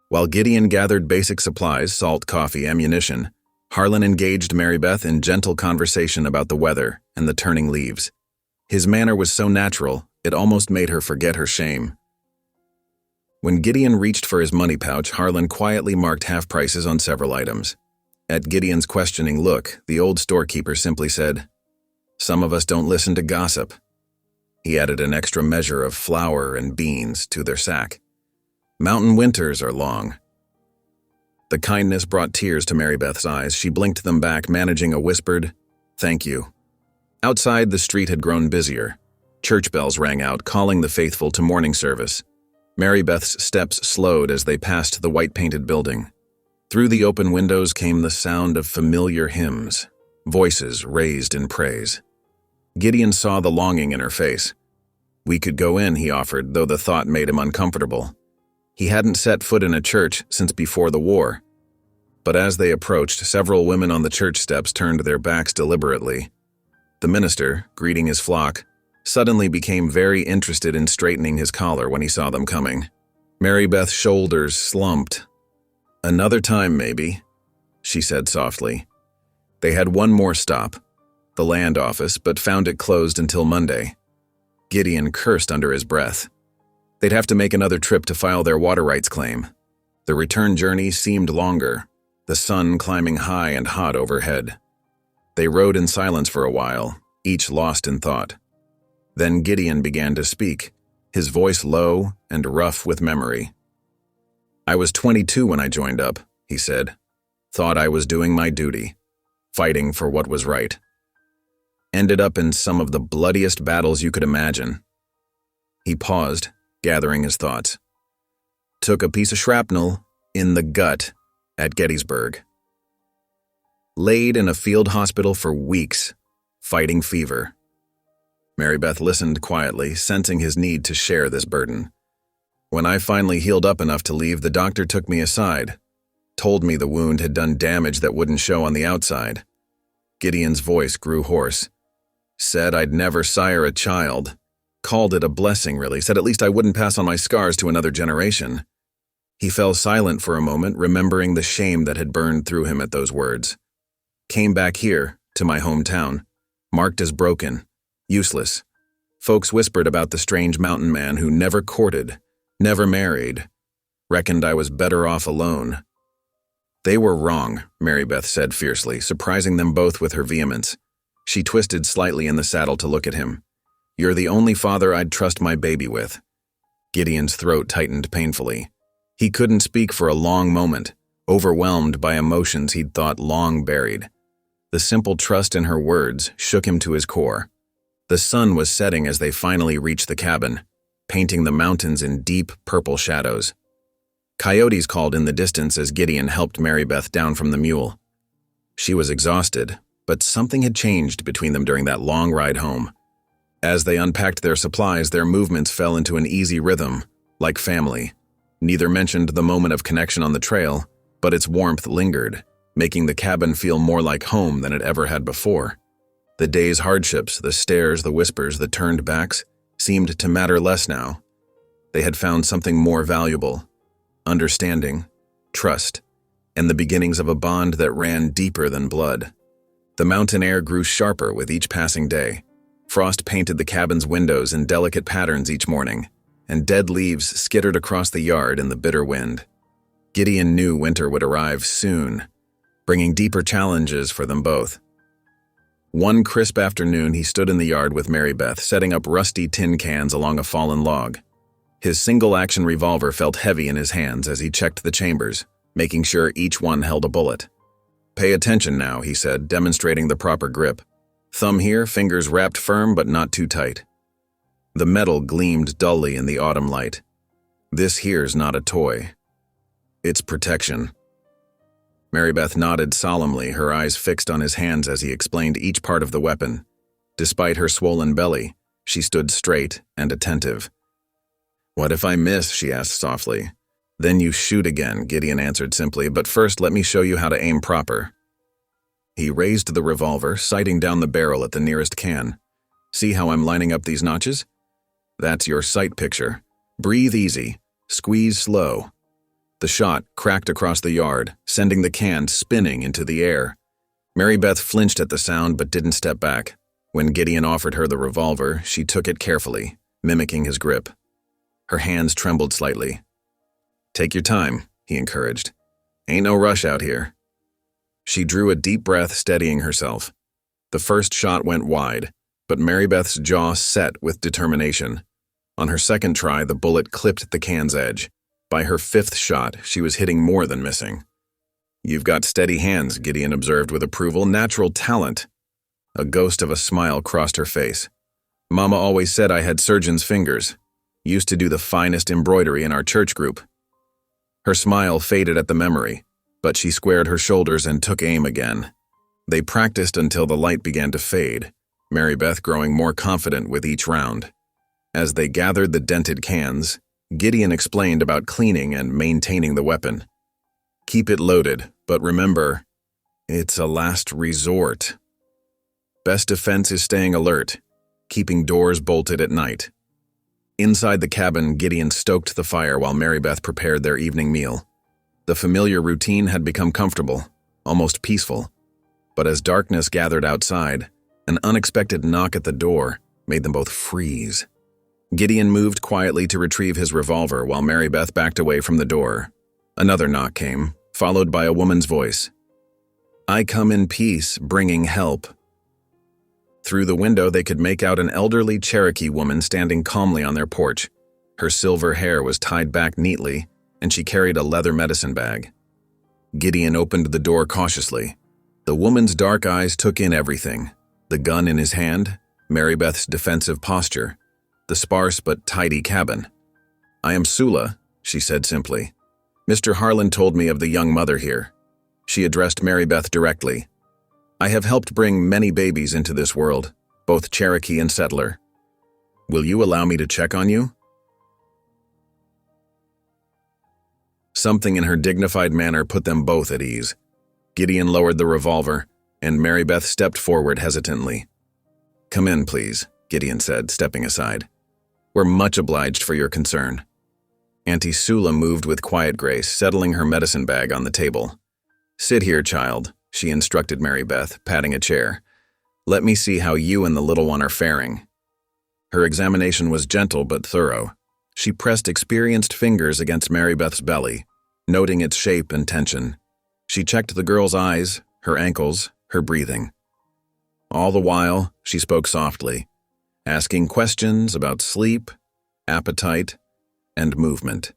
While Gideon gathered basic supplies, salt, coffee, ammunition, Harlan engaged Mary Beth in gentle conversation about the weather and the turning leaves. His manner was so natural, it almost made her forget her shame. When Gideon reached for his money pouch, Harlan quietly marked half prices on several items. At Gideon's questioning look, the old storekeeper simply said, "Some of us don't listen to gossip." He added an extra measure of flour and beans to their sack. "Mountain winters are long." The kindness brought tears to Mary Beth's eyes. She blinked them back, managing a whispered, "Thank you." Outside, the street had grown busier. Church bells rang out, calling the faithful to morning service. Mary Beth's steps slowed as they passed the white-painted building. Through the open windows came the sound of familiar hymns, voices raised in praise. Gideon saw the longing in her face. "We could go in," he offered, though the thought made him uncomfortable. He hadn't set foot in a church since before the war. But as they approached, several women on the church steps turned their backs deliberately. The minister, greeting his flock, suddenly became very interested in straightening his collar when he saw them coming. Mary Beth's shoulders slumped. "Another time, maybe," she said softly. They had one more stop, the land office, but found it closed until Monday. Gideon cursed under his breath. They'd have to make another trip to file their water rights claim. The return journey seemed longer, the sun climbing high and hot overhead. They rode in silence for a while, each lost in thought. Then Gideon began to speak, his voice low and rough with memory. "I was 22 when I joined up," he said. "Thought I was doing my duty, fighting for what was right. Ended up in some of the bloodiest battles you could imagine." He paused, gathering his thoughts. "Took a piece of shrapnel in the gut at Gettysburg. Laid in a field hospital for weeks, fighting fever." Mary Beth listened quietly, sensing his need to share this burden. "When I finally healed up enough to leave, the doctor took me aside, told me the wound had done damage that wouldn't show on the outside." Gideon's voice grew hoarse. Said I'd never sire a child. Called it a blessing, really. Said at least I wouldn't pass on my scars to another generation. He fell silent for a moment, remembering the shame that had burned through him at those words. Came back here, to my hometown, marked as broken, useless. Folks whispered about the strange mountain man who never courted, never married, reckoned I was better off alone. They were wrong, Mary Beth said fiercely, surprising them both with her vehemence. She twisted slightly in the saddle to look at him. You're the only father I'd trust my baby with. Gideon's throat tightened painfully. He couldn't speak for a long moment, overwhelmed by emotions he'd thought long buried. The simple trust in her words shook him to his core. The sun was setting as they finally reached the cabin, painting the mountains in deep purple shadows. Coyotes called in the distance as Gideon helped Mary Beth down from the mule. She was exhausted, but something had changed between them during that long ride home. As they unpacked their supplies, their movements fell into an easy rhythm, like family. Neither mentioned the moment of connection on the trail, but its warmth lingered, making the cabin feel more like home than it ever had before. The day's hardships, the stares, the whispers, the turned backs, seemed to matter less now. They had found something more valuable: understanding, trust, and the beginnings of a bond that ran deeper than blood. The mountain air grew sharper with each passing day. Frost painted the cabin's windows in delicate patterns each morning, and dead leaves skittered across the yard in the bitter wind. Gideon knew winter would arrive soon, bringing deeper challenges for them both. One crisp afternoon, he stood in the yard with Mary Beth, setting up rusty tin cans along a fallen log. His single-action revolver felt heavy in his hands as he checked the chambers, making sure each one held a bullet. Pay attention now, he said, demonstrating the proper grip. Thumb here, fingers wrapped firm but not too tight. The metal gleamed dully in the autumn light. This here's not a toy. It's protection. Mary Beth nodded solemnly, her eyes fixed on his hands as he explained each part of the weapon. Despite her swollen belly, she stood straight and attentive. What if I miss? She asked softly. Then you shoot again, Gideon answered simply, but first let me show you how to aim proper. He raised the revolver, sighting down the barrel at the nearest can. See how I'm lining up these notches? That's your sight picture. Breathe easy, squeeze slow. The shot cracked across the yard, sending the can spinning into the air. Mary Beth flinched at the sound but didn't step back. When Gideon offered her the revolver, she took it carefully, mimicking his grip. Her hands trembled slightly. Take your time, he encouraged. Ain't no rush out here. She drew a deep breath, steadying herself. The first shot went wide, but Mary Beth's jaw set with determination. On her second try, the bullet clipped the can's edge. By her fifth shot, she was hitting more than missing. You've got steady hands, Gideon observed with approval. Natural talent. A ghost of a smile crossed her face. Mama always said I had surgeon's fingers. Used to do the finest embroidery in our church group. Her smile faded at the memory, but she squared her shoulders and took aim again. They practiced until the light began to fade, Mary Beth growing more confident with each round. As they gathered the dented cans, Gideon explained about cleaning and maintaining the weapon. Keep it loaded, but remember, it's a last resort. Best defense is staying alert, keeping doors bolted at night. Inside the cabin, Gideon stoked the fire while Mary Beth prepared their evening meal. The familiar routine had become comfortable, almost peaceful. But as darkness gathered outside, an unexpected knock at the door made them both freeze. Gideon moved quietly to retrieve his revolver while Mary Beth backed away from the door. Another knock came, followed by a woman's voice. I come in peace, bringing help. Through the window, they could make out an elderly Cherokee woman standing calmly on their porch. Her silver hair was tied back neatly, and she carried a leather medicine bag. Gideon opened the door cautiously. The woman's dark eyes took in everything. The gun in his hand, Mary Beth's defensive posture, the sparse but tidy cabin. I am Sula, she said simply. Mr. Harlan told me of the young mother here. She addressed Mary Beth directly. I have helped bring many babies into this world, both Cherokee and settler. Will you allow me to check on you? Something in her dignified manner put them both at ease. Gideon lowered the revolver, and Mary Beth stepped forward hesitantly. "Come in, please," Gideon said, stepping aside. "We're much obliged for your concern." Auntie Sula moved with quiet grace, settling her medicine bag on the table. "Sit here, child," she instructed Mary Beth, patting a chair. "Let me see how you and the little one are faring." Her examination was gentle but thorough. She pressed experienced fingers against Mary Beth's belly, noting its shape and tension. She checked the girl's eyes, her ankles, her breathing. All the while, she spoke softly, asking questions about sleep, appetite, and movement.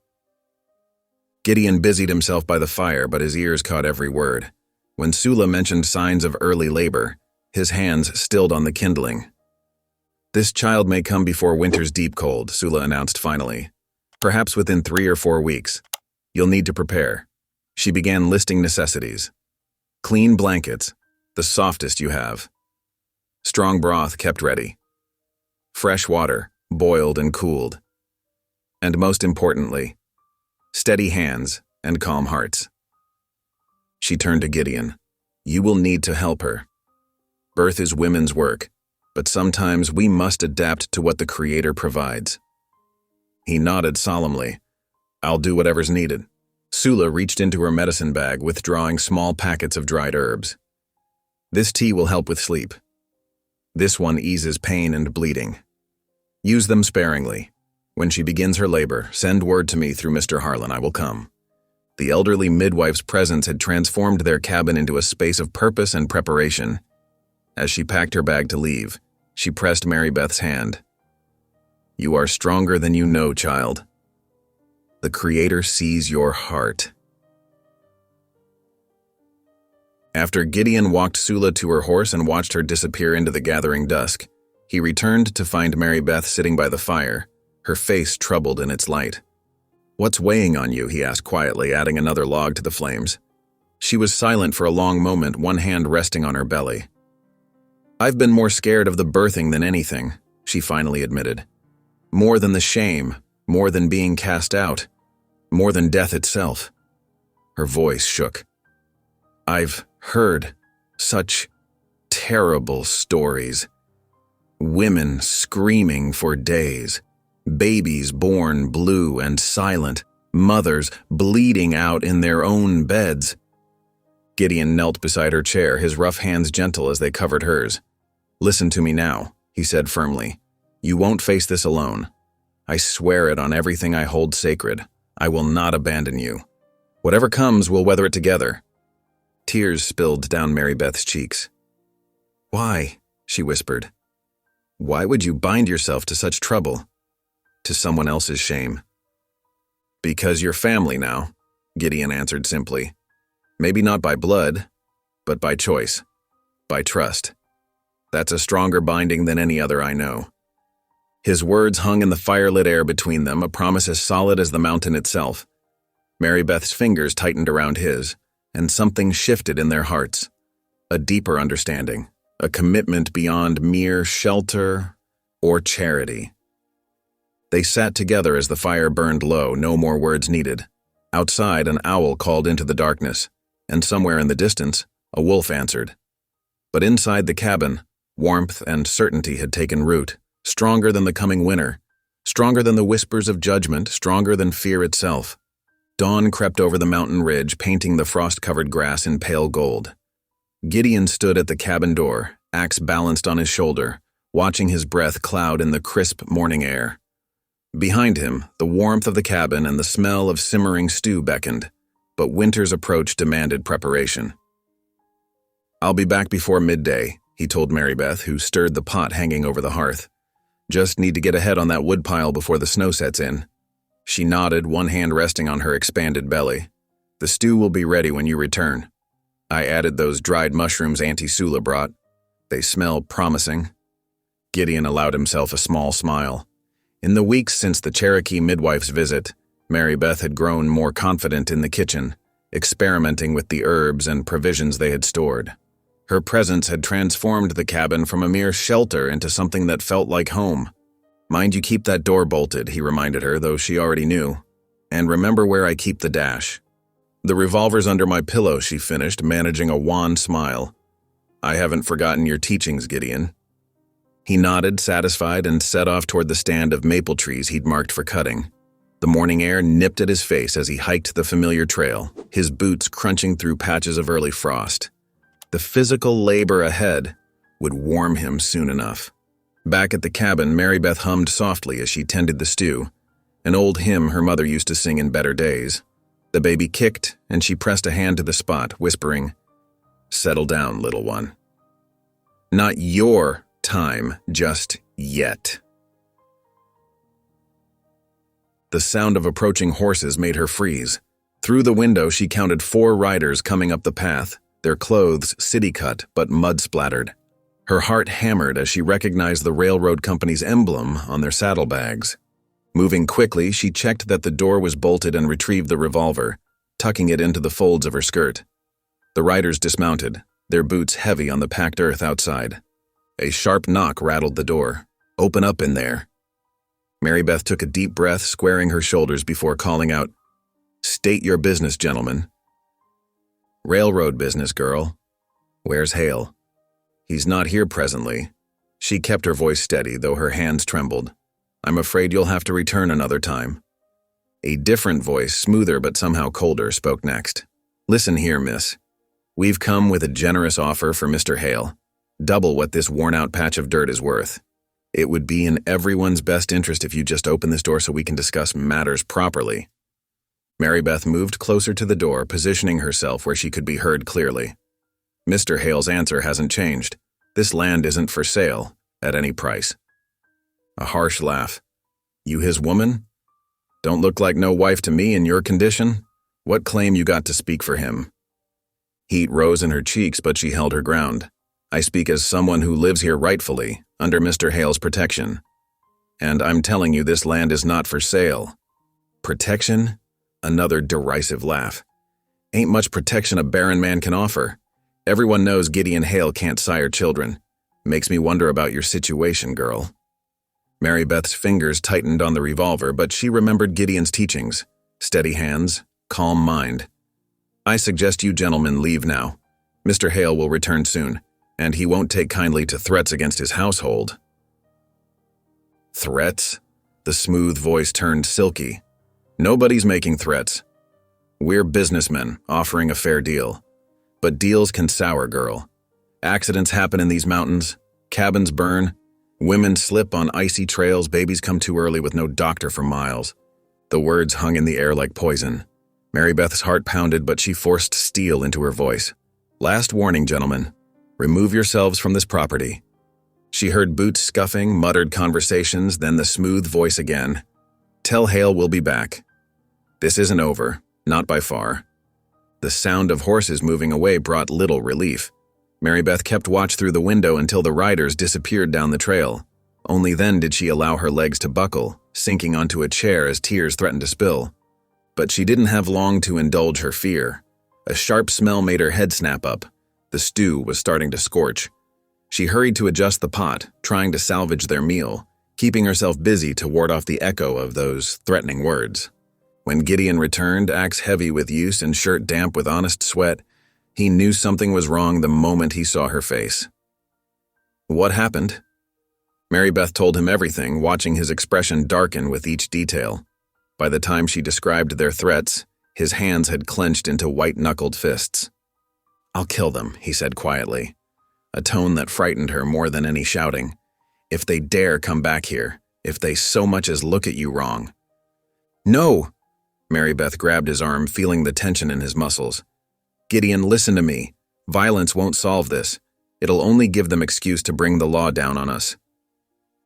Gideon busied himself by the fire, but his ears caught every word. When Sula mentioned signs of early labor, his hands stilled on the kindling. "This child may come before winter's deep cold," Sula announced finally. "Perhaps within 3 or 4 weeks. You'll need to prepare." She began listing necessities. "Clean blankets, the softest you have. Strong broth kept ready. Fresh water, boiled and cooled. And most importantly, steady hands and calm hearts." She turned to Gideon. "You will need to help her. Birth is women's work, but sometimes we must adapt to what the Creator provides." He nodded solemnly. "I'll do whatever's needed." Sula reached into her medicine bag, withdrawing small packets of dried herbs. "This tea will help with sleep. This one eases pain and bleeding. Use them sparingly. When she begins her labor, send word to me through Mr. Harlan. I will come." The elderly midwife's presence had transformed their cabin into a space of purpose and preparation. As she packed her bag to leave, she pressed Mary Beth's hand. "You are stronger than you know, child. The Creator sees your heart." After Gideon walked Sula to her horse and watched her disappear into the gathering dusk, he returned to find Mary Beth sitting by the fire, her face troubled in its light. "What's weighing on you?" he asked quietly, adding another log to the flames. She was silent for a long moment, one hand resting on her belly. "I've been more scared of the birthing than anything," she finally admitted. "More than the shame, more than being cast out, more than death itself." Her voice shook. "I've heard such terrible stories. Women screaming for days, babies born blue and silent, mothers bleeding out in their own beds." Gideon knelt beside her chair, his rough hands gentle as they covered hers. "Listen to me now," he said firmly. "You won't face this alone. I swear it on everything I hold sacred. I will not abandon you. Whatever comes, we'll weather it together." Tears spilled down Mary Beth's cheeks. "Why?" she whispered. "Why would you bind yourself to such trouble? To someone else's shame?" "Because you're family now," Gideon answered simply. "Maybe not by blood, but by choice, by trust. That's a stronger binding than any other I know." His words hung in the firelit air between them, a promise as solid as the mountain itself. Mary Beth's fingers tightened around his, and something shifted in their hearts. A deeper understanding, a commitment beyond mere shelter or charity. They sat together as the fire burned low, no more words needed. Outside, an owl called into the darkness, and somewhere in the distance, a wolf answered. But inside the cabin, warmth and certainty had taken root, stronger than the coming winter, stronger than the whispers of judgment, stronger than fear itself. Dawn crept over the mountain ridge, painting the frost-covered grass in pale gold. Gideon stood at the cabin door, axe balanced on his shoulder, watching his breath cloud in the crisp morning air. Behind him, the warmth of the cabin and the smell of simmering stew beckoned, but winter's approach demanded preparation. "I'll be back before midday," he told Mary Beth, who stirred the pot hanging over the hearth. "Just need to get ahead on that woodpile before the snow sets in." She nodded, one hand resting on her expanded belly. "The stew will be ready when you return. I added those dried mushrooms Auntie Sula brought. They smell promising." Gideon allowed himself a small smile. In the weeks since the Cherokee midwife's visit, Mary Beth had grown more confident in the kitchen, experimenting with the herbs and provisions they had stored. Her presence had transformed the cabin from a mere shelter into something that felt like home. "Mind you keep that door bolted," he reminded her, though she already knew. "And remember where I keep the dash." "The revolver's under my pillow," she finished, managing a wan smile. "I haven't forgotten your teachings, Gideon." He nodded, satisfied, and set off toward the stand of maple trees he'd marked for cutting. The morning air nipped at his face as he hiked the familiar trail, his boots crunching through patches of early frost. The physical labor ahead would warm him soon enough. Back at the cabin, Mary Beth hummed softly as she tended the stew, an old hymn her mother used to sing in better days. The baby kicked, and she pressed a hand to the spot, whispering, "Settle down, little one. Not your time just yet." The sound of approaching horses made her freeze. Through the window, she counted 4 riders coming up the path, their clothes city-cut but mud-splattered. Her heart hammered as she recognized the railroad company's emblem on their saddlebags. Moving quickly, she checked that the door was bolted and retrieved the revolver, tucking it into the folds of her skirt. The riders dismounted, their boots heavy on the packed earth outside. A sharp knock rattled the door. "Open up in there." Mary Beth took a deep breath, squaring her shoulders before calling out, "State your business, gentlemen." "Railroad business, girl. Where's Hale?" "He's not here presently." She kept her voice steady, though her hands trembled. "I'm afraid you'll have to return another time." A different voice, smoother but somehow colder, spoke next. "Listen here, miss. We've come with a generous offer for Mr. Hale, double what this worn-out patch of dirt is worth. It would be in everyone's best interest if you just open this door so we can discuss matters properly." Mary Beth moved closer to the door, positioning herself where she could be heard clearly. "Mr. Hale's answer hasn't changed. This land isn't for sale, at any price." A harsh laugh. "You his woman? Don't look like no wife to me in your condition. What claim you got to speak for him?" Heat rose in her cheeks, but she held her ground. "I speak as someone who lives here rightfully, under Mr. Hale's protection. And I'm telling you this land is not for sale." "Protection?" Another derisive laugh. "Ain't much protection a barren man can offer. Everyone knows Gideon Hale can't sire children. Makes me wonder about your situation, girl." Mary Beth's fingers tightened on the revolver, but she remembered Gideon's teachings. Steady hands, calm mind. "I suggest you gentlemen leave now. Mr. Hale will return soon, and he won't take kindly to threats against his household." "Threats?" The smooth voice turned silky. "Nobody's making threats. We're businessmen offering a fair deal. But deals can sour, girl. Accidents happen in these mountains, cabins burn, women slip on icy trails, babies come too early with no doctor for miles." The words hung in the air like poison. Mary Beth's heart pounded, but she forced steel into her voice. "Last warning, gentlemen. Remove yourselves from this property." She heard boots scuffing, muttered conversations, then the smooth voice again. "Tell Hale we'll be back. This isn't over, not by far." The sound of horses moving away brought little relief. Mary Beth kept watch through the window until the riders disappeared down the trail. Only then did she allow her legs to buckle, sinking onto a chair as tears threatened to spill. But she didn't have long to indulge her fear. A sharp smell made her head snap up. The stew was starting to scorch. She hurried to adjust the pot, trying to salvage their meal, keeping herself busy to ward off the echo of those threatening words. When Gideon returned, axe heavy with use and shirt damp with honest sweat, he knew something was wrong the moment he saw her face. "What happened?" Mary Beth told him everything, watching his expression darken with each detail. By the time she described their threats, his hands had clenched into white-knuckled fists. "I'll kill them," he said quietly, a tone that frightened her more than any shouting. "If they dare come back here, if they so much as look at you wrong." "No!" Mary Beth grabbed his arm, feeling the tension in his muscles. "Gideon, listen to me. Violence won't solve this. It'll only give them excuse to bring the law down on us."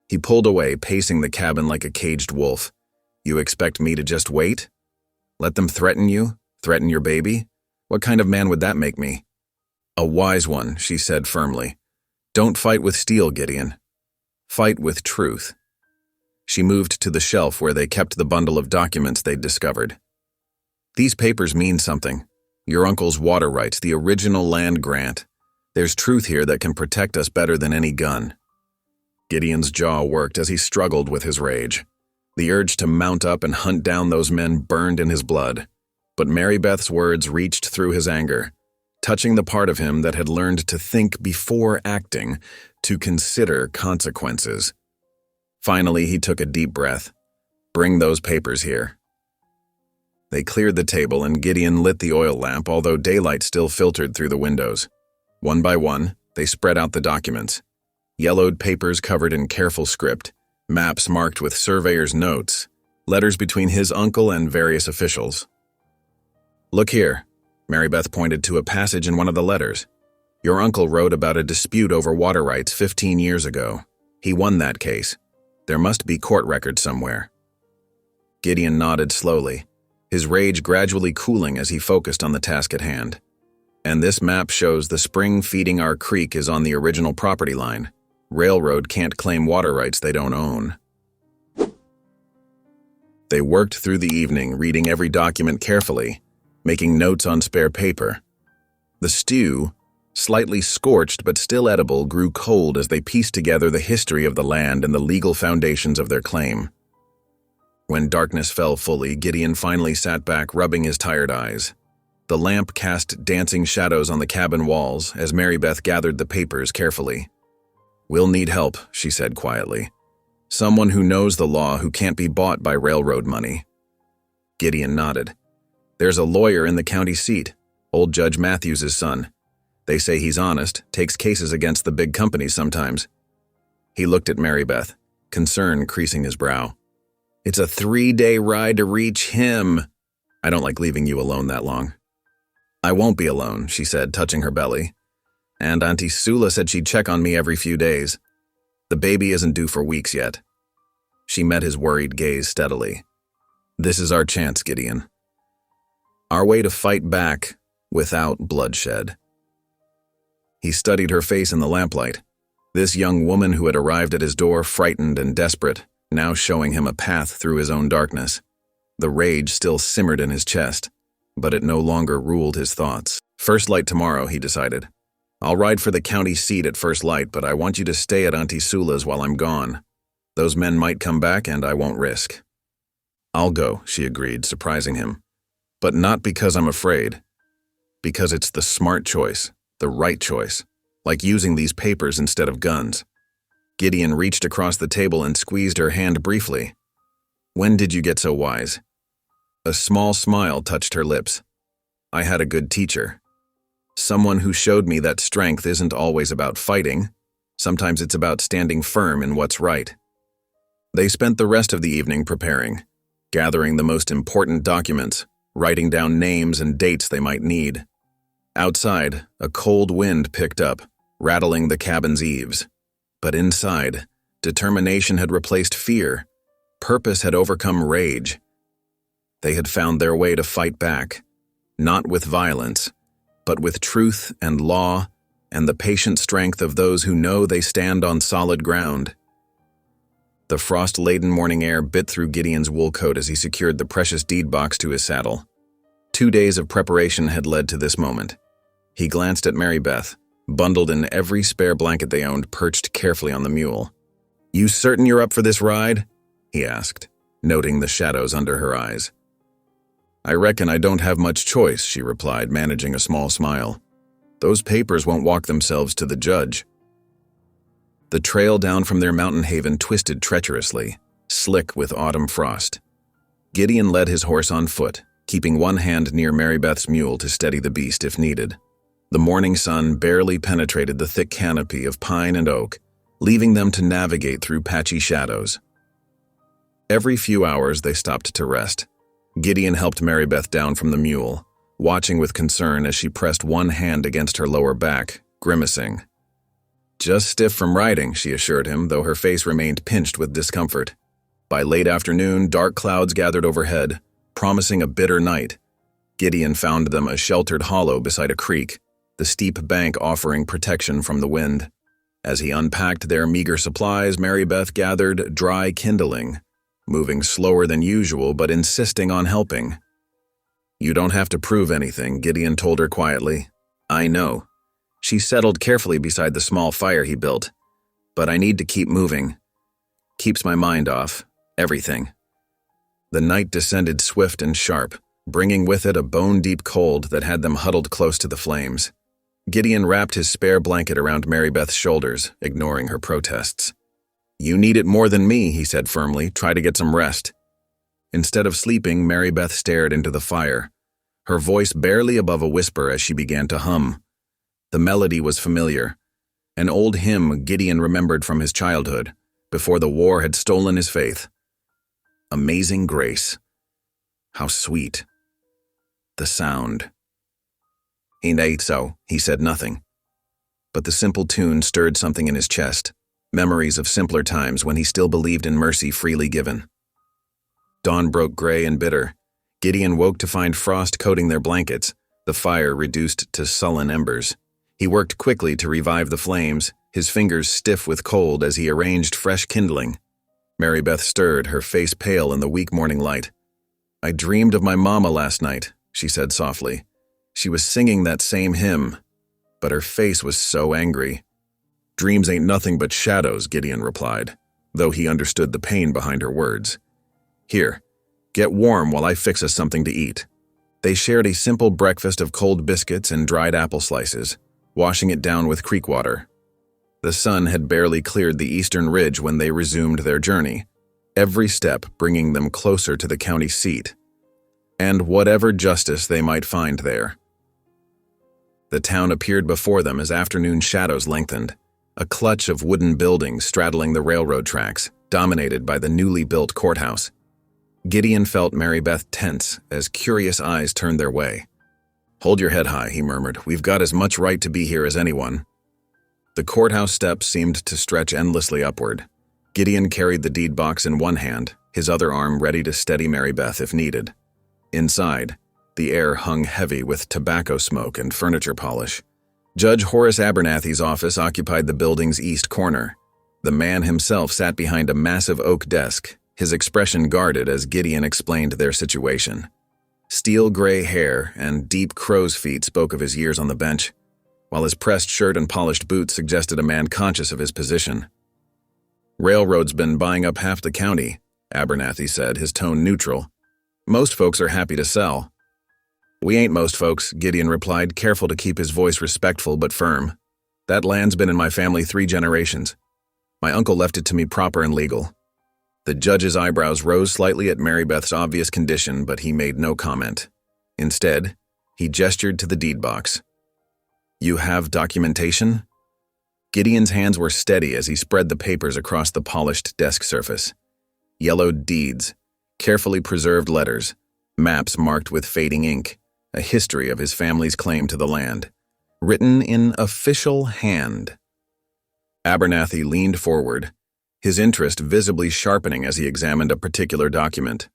He pulled away, pacing the cabin like a caged wolf. "You expect me to just wait? Let them threaten you? Threaten your baby? What kind of man would that make me?" "A wise one," she said firmly. "Don't fight with steel, Gideon. Fight with truth." She moved to the shelf where they kept the bundle of documents they'd discovered. "These papers mean something. Your uncle's water rights, the original land grant. There's truth here that can protect us better than any gun." Gideon's jaw worked as he struggled with his rage. The urge to mount up and hunt down those men burned in his blood. But Mary Beth's words reached through his anger. touching the part of him that had learned to think before acting, to consider consequences. Finally, he took a deep breath. "Bring those papers here." They cleared the table and Gideon lit the oil lamp, although daylight still filtered through the windows. One by one, they spread out the documents. Yellowed papers covered in careful script, maps marked with surveyor's notes, letters between his uncle and various officials. "Look here," Mary Beth pointed to a passage in one of the letters. "Your uncle wrote about a dispute over water rights 15 years ago. He won that case. There must be court records somewhere." Gideon nodded slowly, his rage gradually cooling as he focused on the task at hand. "And this map shows the spring feeding our creek is on the original property line. Railroad can't claim water rights they don't own." They worked through the evening, reading every document carefully, making notes on spare paper. The stew, slightly scorched but still edible, grew cold as they pieced together the history of the land and the legal foundations of their claim. When darkness fell fully, Gideon finally sat back, rubbing his tired eyes. The lamp cast dancing shadows on the cabin walls as Mary Beth gathered the papers carefully. "We'll need help," she said quietly. "Someone who knows the law, who can't be bought by railroad money." Gideon nodded. "There's a lawyer in the county seat, old Judge Matthews' son. They say he's honest, takes cases against the big companies sometimes." He looked at Mary Beth, concern creasing his brow. "It's a 3-day ride to reach him. I don't like leaving you alone that long." "I won't be alone," she said, touching her belly. "And Auntie Sula said she'd check on me every few days. The baby isn't due for weeks yet." She met his worried gaze steadily. "This is our chance, Gideon. Our way to fight back without bloodshed." He studied her face in the lamplight. This young woman who had arrived at his door, frightened and desperate, now showing him a path through his own darkness. The rage still simmered in his chest, but it no longer ruled his thoughts. "First light tomorrow," he decided. "I'll ride for the county seat at first light, but I want you to stay at Auntie Sula's while I'm gone. Those men might come back and I won't risk." "I'll go," she agreed, surprising him. "But not because I'm afraid. Because it's the smart choice, the right choice, like using these papers instead of guns." Gideon reached across the table and squeezed her hand briefly. "When did you get so wise?" A small smile touched her lips. "I had a good teacher. Someone who showed me that strength isn't always about fighting. Sometimes it's about standing firm in what's right." They spent the rest of the evening preparing, gathering the most important documents, writing down names and dates they might need. Outside, a cold wind picked up, rattling the cabin's eaves. But inside, determination had replaced fear. Purpose had overcome rage. They had found their way to fight back, not with violence, but with truth and law and the patient strength of those who know they stand on solid ground. The frost-laden morning air bit through Gideon's wool coat as he secured the precious deed box to his saddle. 2 days of preparation had led to this moment. He glanced at Mary Beth, bundled in every spare blanket they owned, perched carefully on the mule. "You certain you're up for this ride?" he asked, noting the shadows under her eyes. "I reckon I don't have much choice," she replied, managing a small smile. "Those papers won't walk themselves to the judge." The trail down from their mountain haven twisted treacherously, slick with autumn frost. Gideon led his horse on foot, keeping one hand near Mary Beth's mule to steady the beast if needed. The morning sun barely penetrated the thick canopy of pine and oak, leaving them to navigate through patchy shadows. Every few hours they stopped to rest. Gideon helped Mary Beth down from the mule, watching with concern as she pressed one hand against her lower back, grimacing. "Just stiff from riding," she assured him, though her face remained pinched with discomfort. By late afternoon, dark clouds gathered overhead, promising a bitter night. Gideon found them a sheltered hollow beside a creek, the steep bank offering protection from the wind. As he unpacked their meager supplies, Mary Beth gathered dry kindling, moving slower than usual but insisting on helping. "You don't have to prove anything," Gideon told her quietly. "I know." She settled carefully beside the small fire he built. "But I need to keep moving. Keeps my mind off everything." The night descended swift and sharp, bringing with it a bone-deep cold that had them huddled close to the flames. Gideon wrapped his spare blanket around Mary Beth's shoulders, ignoring her protests. "You need it more than me," he said firmly. "Try to get some rest." Instead of sleeping, Mary Beth stared into the fire, her voice barely above a whisper as she began to hum. The melody was familiar, an old hymn Gideon remembered from his childhood, before the war had stolen his faith. Amazing grace. How sweet. The sound. "Ain't I so?" He said nothing. But the simple tune stirred something in his chest, memories of simpler times when he still believed in mercy freely given. Dawn broke gray and bitter. Gideon woke to find frost coating their blankets, the fire reduced to sullen embers. He worked quickly to revive the flames, his fingers stiff with cold as he arranged fresh kindling. Mary Beth stirred, her face pale in the weak morning light. "I dreamed of my mama last night," she said softly. She was singing that same hymn, but her face was so angry. "Dreams ain't nothing but shadows," Gideon replied, though he understood the pain behind her words. "Here, get warm while I fix us something to eat." They shared a simple breakfast of cold biscuits and dried apple slices, washing it down with creek water. The sun had barely cleared the eastern ridge when they resumed their journey, every step bringing them closer to the county seat, and whatever justice they might find there. The town appeared before them as afternoon shadows lengthened, a clutch of wooden buildings straddling the railroad tracks, dominated by the newly built courthouse. Gideon felt Mary Beth tense as curious eyes turned their way. "Hold your head high," he murmured. "We've got as much right to be here as anyone." The courthouse steps seemed to stretch endlessly upward. Gideon carried the deed box in one hand, his other arm ready to steady Mary Beth if needed. Inside, the air hung heavy with tobacco smoke and furniture polish. Judge Horace Abernathy's office occupied the building's east corner. The man himself sat behind a massive oak desk, his expression guarded as Gideon explained their situation. Steel gray hair and deep crow's feet spoke of his years on the bench, while his pressed shirt and polished boots suggested a man conscious of his position. "Railroad's been buying up half the county," Abernathy said, his tone neutral. "Most folks are happy to sell." "We ain't most folks," Gideon replied, careful to keep his voice respectful but firm. "That land's been in my family 3 generations. My uncle left it to me proper and legal." The judge's eyebrows rose slightly at Mary Beth's obvious condition, but he made no comment. Instead, he gestured to the deed box. "You have documentation?" Gideon's hands were steady as he spread the papers across the polished desk surface. Yellowed deeds, carefully preserved letters, maps marked with fading ink, a history of his family's claim to the land, written in official hand. Abernathy leaned forward, his interest visibly sharpening as he examined a particular document.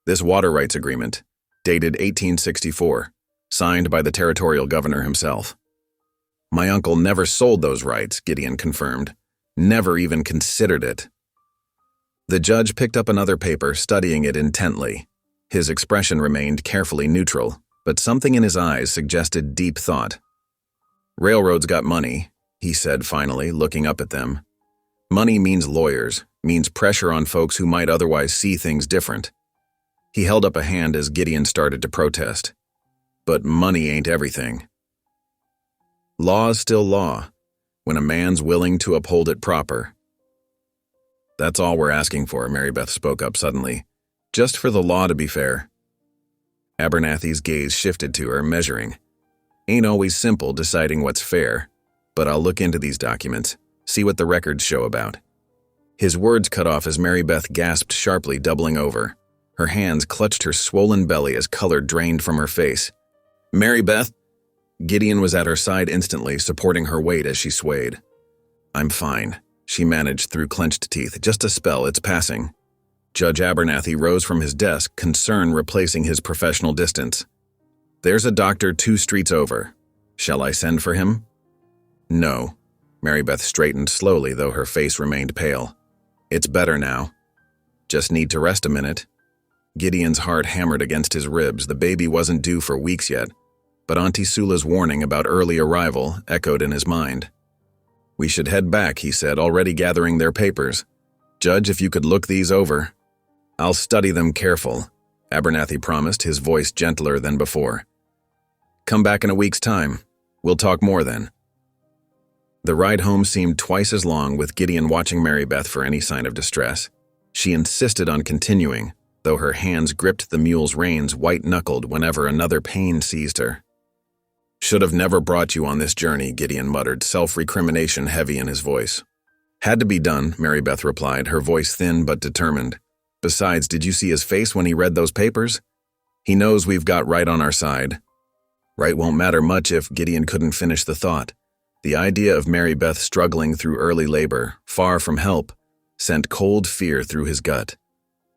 This water rights agreement, dated 1864, signed by the territorial governor himself. "My uncle never sold those rights," Gideon confirmed. "Never even considered it." The judge picked up another paper, studying it intently. His expression remained carefully neutral, but something in his eyes suggested deep thought. "Railroads got money," he said finally, looking up at them. "Money means lawyers, means pressure on folks who might otherwise see things different." He held up a hand as Gideon started to protest. "But money ain't everything. Law's still law, when a man's willing to uphold it proper." "That's all we're asking for," Mary Beth spoke up suddenly. "Just for the law to be fair." Abernathy's gaze shifted to her, measuring. "Ain't always simple deciding what's fair, but I'll look into these documents, see what the records show about." His words cut off as Mary Beth gasped sharply, doubling over. Her hands clutched her swollen belly as color drained from her face. "Mary Beth!" Gideon was at her side instantly, supporting her weight as she swayed. "I'm fine," she managed through clenched teeth. "Just a spell, it's passing." Judge Abernathy rose from his desk, concern replacing his professional distance. "There's a doctor 2 streets over. Shall I send for him?" "No." Mary Beth straightened slowly, though her face remained pale. "It's better now. Just need to rest a minute." Gideon's heart hammered against his ribs. The baby wasn't due for weeks yet, but Auntie Sula's warning about early arrival echoed in his mind. "We should head back," he said, already gathering their papers. "Judge, if you could look these over." "I'll study them careful," Abernathy promised, his voice gentler than before. "Come back in a week's time." We'll talk more then. The ride home seemed twice as long, with Gideon watching Mary Beth for any sign of distress. She insisted on continuing, though her hands gripped the mule's reins white-knuckled whenever another pain seized her. "Should have never brought you on this journey," Gideon muttered, self-recrimination heavy in his voice. "Had to be done," Mary Beth replied, her voice thin but determined. "Besides, did you see his face when he read those papers? He knows we've got right on our side." Right won't matter much if Gideon couldn't finish the thought. The idea of Mary Beth struggling through early labor, far from help, sent cold fear through his gut.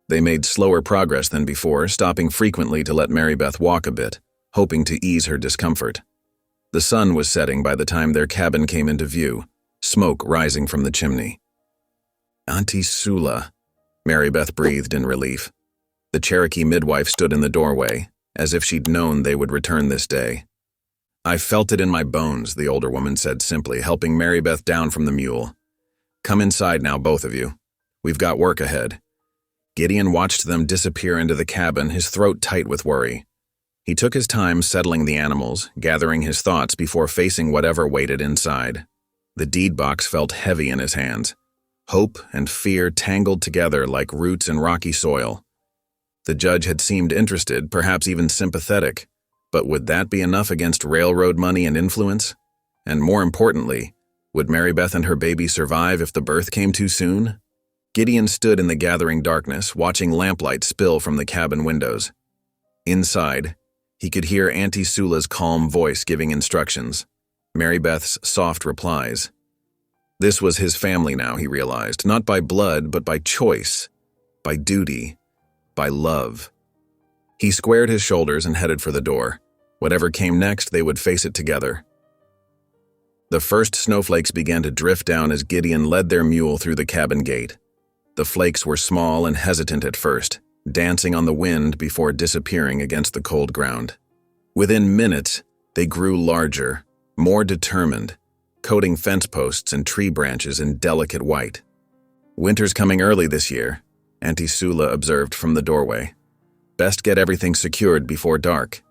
They made slower progress than before, stopping frequently to let Mary Beth walk a bit, hoping to ease her discomfort. The sun was setting by the time their cabin came into view, smoke rising from the chimney. "Auntie Sula," Mary Beth breathed in relief. The Cherokee midwife stood in the doorway, as if she'd known they would return this day. "I felt it in my bones," the older woman said simply, helping Mary Beth down from the mule. "Come inside now, both of you. We've got work ahead." Gideon watched them disappear into the cabin, his throat tight with worry. He took his time settling the animals, gathering his thoughts before facing whatever waited inside. The deed box felt heavy in his hands. Hope and fear tangled together like roots in rocky soil. The judge had seemed interested, perhaps even sympathetic, but would that be enough against railroad money and influence? And more importantly, would Mary Beth and her baby survive if the birth came too soon? Gideon stood in the gathering darkness, watching lamplight spill from the cabin windows. Inside, he could hear Auntie Sula's calm voice giving instructions, Mary Beth's soft replies. This was his family now, he realized, not by blood, but by choice, by duty, by love. He squared his shoulders and headed for the door. Whatever came next, they would face it together. The first snowflakes began to drift down as Gideon led their mule through the cabin gate. The flakes were small and hesitant at first, dancing on the wind before disappearing against the cold ground. Within minutes, they grew larger, more determined, coating fence posts and tree branches in delicate white. "Winter's coming early this year," Auntie Sula observed from the doorway. "Best get everything secured before dark."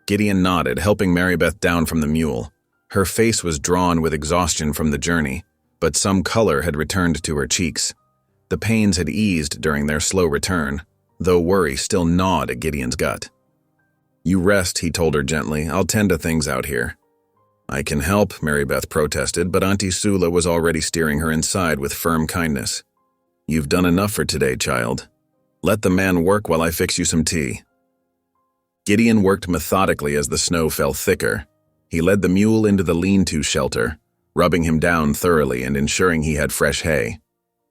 Gideon nodded, helping Mary Beth down from the mule. Her face was drawn with exhaustion from the journey, but some color had returned to her cheeks. The pains had eased during their slow return, though worry still gnawed at Gideon's gut. "You rest," he told her gently. "I'll tend to things out here." "I can help," Mary Beth protested, but Auntie Sula was already steering her inside with firm kindness. "You've done enough for today, child. Let the man work while I fix you some tea." Gideon worked methodically as the snow fell thicker. He led the mule into the lean-to shelter, rubbing him down thoroughly and ensuring he had fresh hay.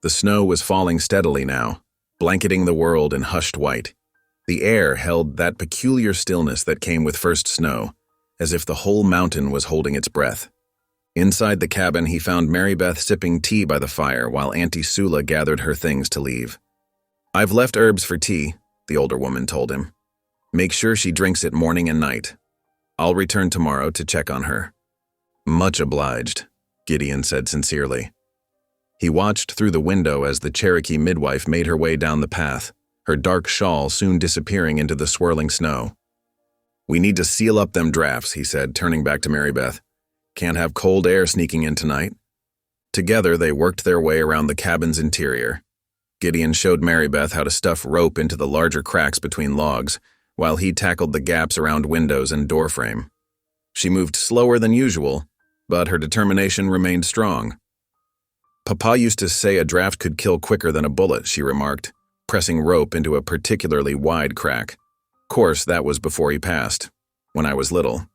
The snow was falling steadily now, blanketing the world in hushed white. The air held that peculiar stillness that came with first snow, as if the whole mountain was holding its breath. Inside the cabin, he found Mary Beth sipping tea by the fire while Auntie Sula gathered her things to leave. "I've left herbs for tea," the older woman told him. "Make sure she drinks it morning and night. I'll return tomorrow to check on her." "Much obliged," Gideon said sincerely. He watched through the window as the Cherokee midwife made her way down the path, her dark shawl soon disappearing into the swirling snow. "We need to seal up them drafts," he said, turning back to Mary Beth. "Can't have cold air sneaking in tonight." Together, they worked their way around the cabin's interior. Gideon showed Mary Beth how to stuff rope into the larger cracks between logs, while he tackled the gaps around windows and doorframe. She moved slower than usual, but her determination remained strong. "Papa used to say a draft could kill quicker than a bullet," she remarked, pressing rope into a particularly wide crack. "Course, that was before he passed, when I was little."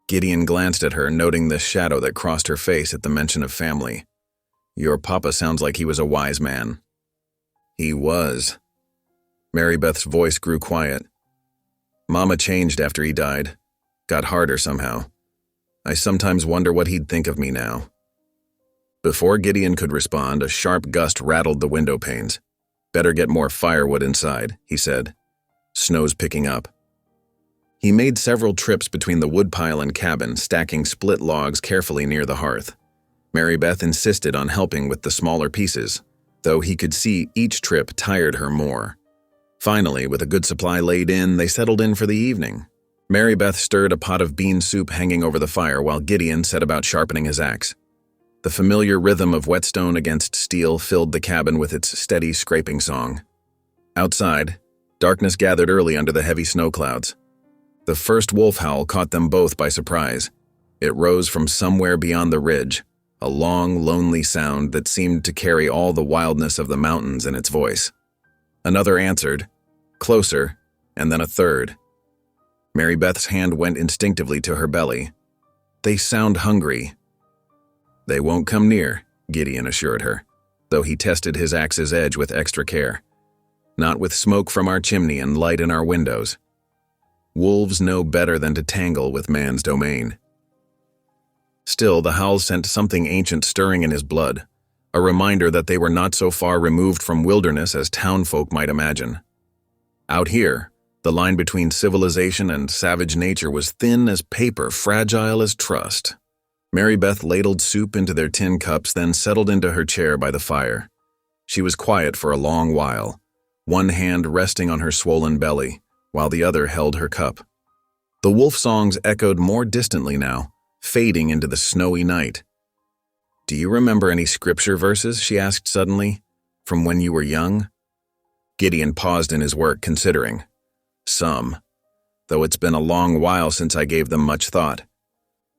Gideon glanced at her, noting the shadow that crossed her face at the mention of family. "Your papa sounds like he was a wise man." "He was." Mary Beth's voice grew quiet. "Mama changed after he died. Got harder somehow. I sometimes wonder what he'd think of me now." Before Gideon could respond, a sharp gust rattled the window panes. "Better get more firewood inside," he said. "Snow's picking up." He made several trips between the woodpile and cabin, stacking split logs carefully near the hearth. Mary Beth insisted on helping with the smaller pieces, though he could see each trip tired her more. Finally, with a good supply laid in, they settled in for the evening. Mary Beth stirred a pot of bean soup hanging over the fire while Gideon set about sharpening his axe. The familiar rhythm of whetstone against steel filled the cabin with its steady scraping song. Outside, darkness gathered early under the heavy snow clouds. The first wolf howl caught them both by surprise. It rose from somewhere beyond the ridge, a long, lonely sound that seemed to carry all the wildness of the mountains in its voice. Another answered, closer, and then a third. Mary Beth's hand went instinctively to her belly. "They sound hungry." "They won't come near," Gideon assured her, though he tested his axe's edge with extra care. "Not with smoke from our chimney and light in our windows. Wolves know better than to tangle with man's domain." Still, the howls sent something ancient stirring in his blood, a reminder that they were not so far removed from wilderness as townfolk might imagine. Out here, the line between civilization and savage nature was thin as paper, fragile as trust. Mary Beth ladled soup into their tin cups, then settled into her chair by the fire. She was quiet for a long while, one hand resting on her swollen belly, while the other held her cup. The wolf songs echoed more distantly now, fading into the snowy night. "Do you remember any scripture verses?" she asked suddenly, "from when you were young?" Gideon paused in his work, considering. "Some, though it's been a long while since I gave them much thought.